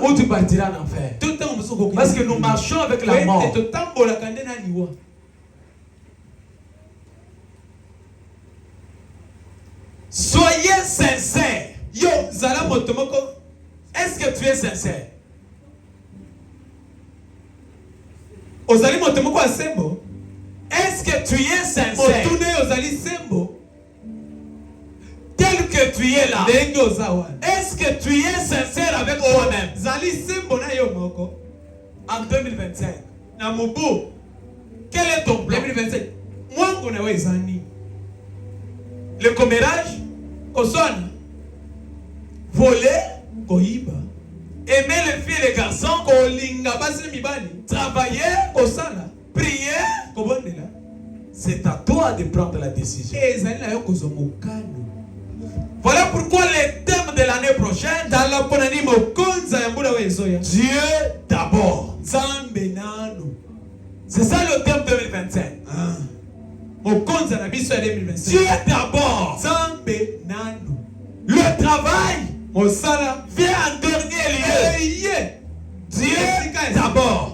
ou tu partiras en enfer. Parce que nous marchons avec la mort. Soyez sincères. Est-ce que tu es sincère? Est-ce que tu es sincère? Tel que tu es là. Est-ce que tu es sincère avec toi-même? En 2025. Quel est ton plan? Le commérage, voler, aimer les filles et les garçons, travailler, prier, c'est à toi de prendre la décision. Voilà pourquoi le thème de l'année prochaine, Dieu d'abord. C'est ça le thème 2025. Dieu d'abord. Le travail vient en dernier lieu. Dieu d'abord.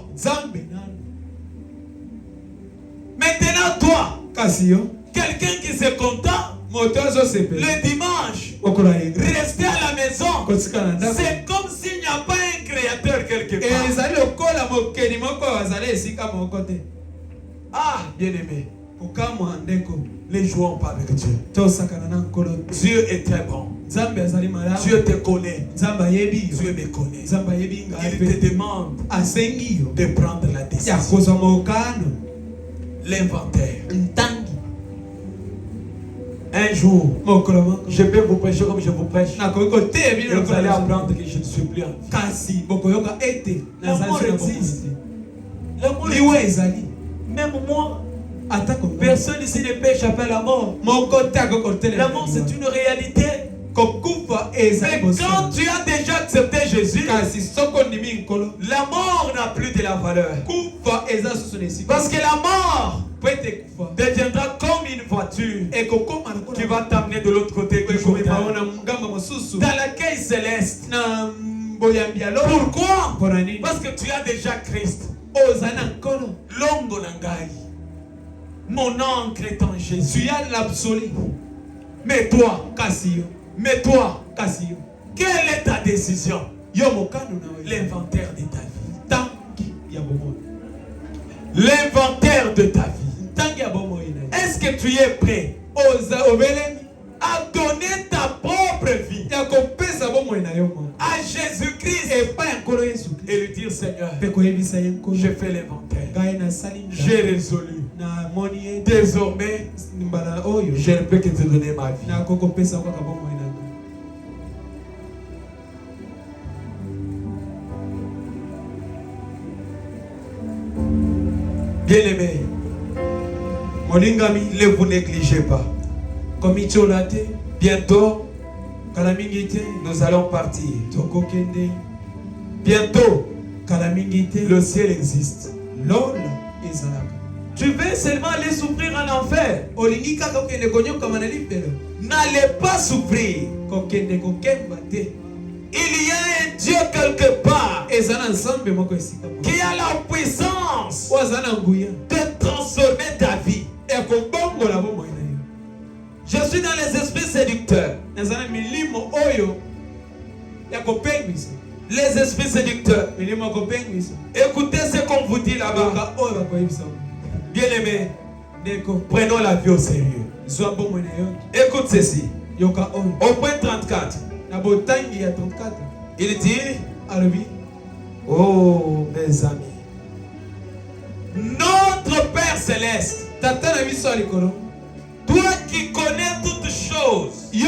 Maintenant, toi, quelqu'un qui se contente le dimanche, rester à la maison, c'est comme s'il n'y a pas un créateur quelque part. Ah, bien-aimé, ne jouons pas avec Dieu. Dieu est très bon. Dieu te connaît. Dieu me connaît. Il te demande de prendre la décision. L'inventaire. Un jour, je vais vous prêcher comme je vous prêche. Et vous allez apprendre que je ne suis plus en vie. L'amour existe. L'amour existe. Même moi, personne ici ne peut échapper à la mort. L'amour, c'est une réalité. Mais quand tu as déjà accepté Jésus, la mort n'a plus de la valeur. Parce que la mort deviendra comme une voiture qui va t'amener de l'autre côté du journal, dans l'accueil céleste. Pourquoi? Parce que tu as déjà Christ. Longo nangai. Mon encre est en Jésus. Tu as l'absolu. Mais toi, Mais toi, quelle est ta décision? L'inventaire de ta vie. L'inventaire de ta vie. Est-ce que tu es prêt à donner ta propre vie à Jésus-Christ et lui dire: Seigneur, je fais l'inventaire. J'ai résolu. Désormais, je ne peux que te donner ma vie. Bien-aimé, ne vous négligez pas. Bientôt, nous allons partir. Bientôt, le ciel existe. Tu veux seulement aller souffrir en enfer. N'allez pas souffrir. Il y a un Dieu quelque part qui a la puissance de transformer ta vie. Je suis dans les esprits séducteurs. Les esprits séducteurs. Écoutez ce qu'on vous dit là-bas. Bien-aimé, prenons la vie au sérieux. Écoute ceci. Au point 34, il dit: oh mes amis, notre Père Céleste, toi qui connais toutes choses et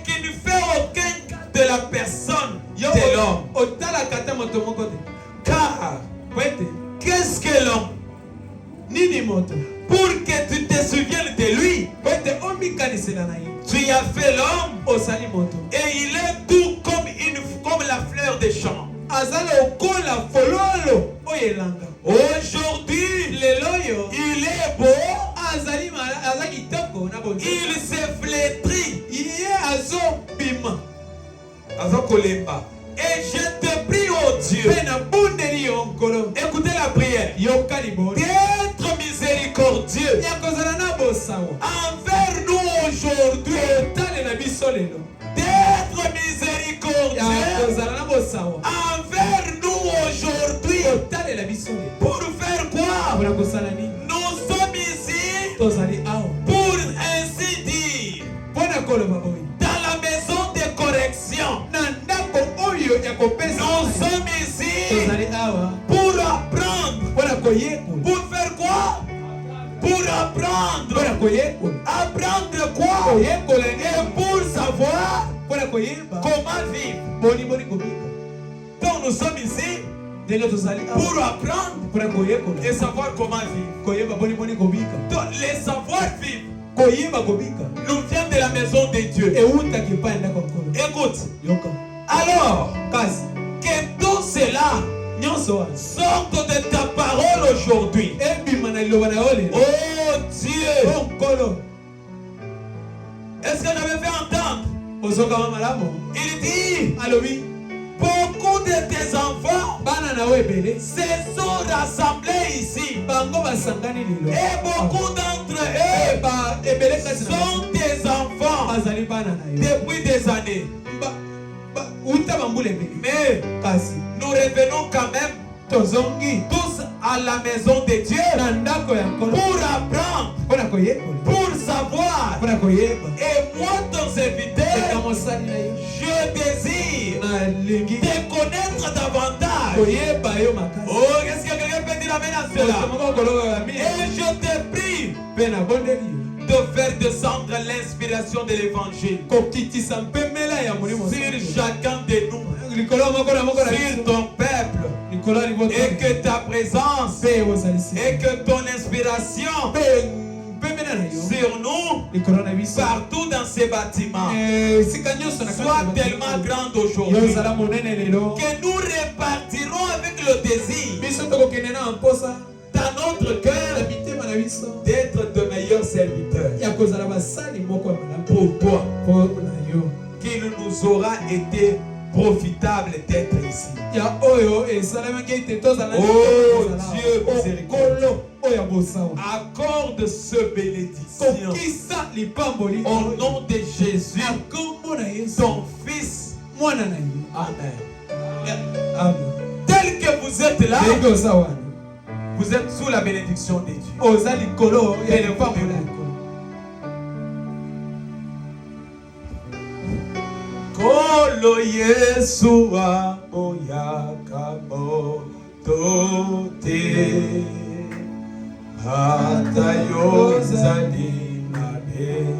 qui ne fais aucun cas de la personne de l'homme, car qu'est-ce que l'homme? Pour que tu te souviennes de lui, tu as fait l'homme et il est tout comme la fleur des champs. Aujourd'hui, il est beau, il s'est flétri, et je te prie, oh Dieu, écoutez la prière, d'être miséricordieux envers nous aujourd'hui, d'être miséricordieux envers nous aujourd'hui. Pour faire quoi? Nous sommes ici pour ainsi dire dans la maison de correction. Nous sommes ici pour apprendre. Pour faire quoi? Pour apprendre. Apprendre quoi? Et pour savoir comment vivre. Donc nous sommes ici pour apprendre et savoir comment vivre. Donc les savoir-vivre nous vient de la maison de Dieu. Écoute. Alors, que tout cela sorte de ta parole aujourd'hui. Oh Dieu. Est-ce que vous avez fait entendre? Il dit, beaucoup de tes enfants se sont rassemblés ici. Et beaucoup d'entre eux sont tes enfants depuis des années. Mais nous revenons quand même tous à la maison de Dieu pour apprendre, pour savoir. Et moi, ton serviteur, je désire te connaître davantage. Oh, qu'est-ce que quelqu'un peut dire amen à cela? Et je te prie de faire descendre l'inspiration de l'évangile sur chacun de nous, sur ton peuple, et que ta présence et que ton inspiration sur nous, partout dans ces bâtiments, soit tellement grande aujourd'hui que nous répartirons avec le désir dans notre cœur d'être de meilleurs serviteurs pour toi, qu'il nous aura été profitable d'être ici. Oh Dieu miséricordieux, accorde ce bénédiction au nom de Jésus, ton Fils. Amen. Tel que vous êtes là, vous êtes sous la bénédiction de Dieu. Kolo Yesua Moyaka Motote Hata Yozali Nabe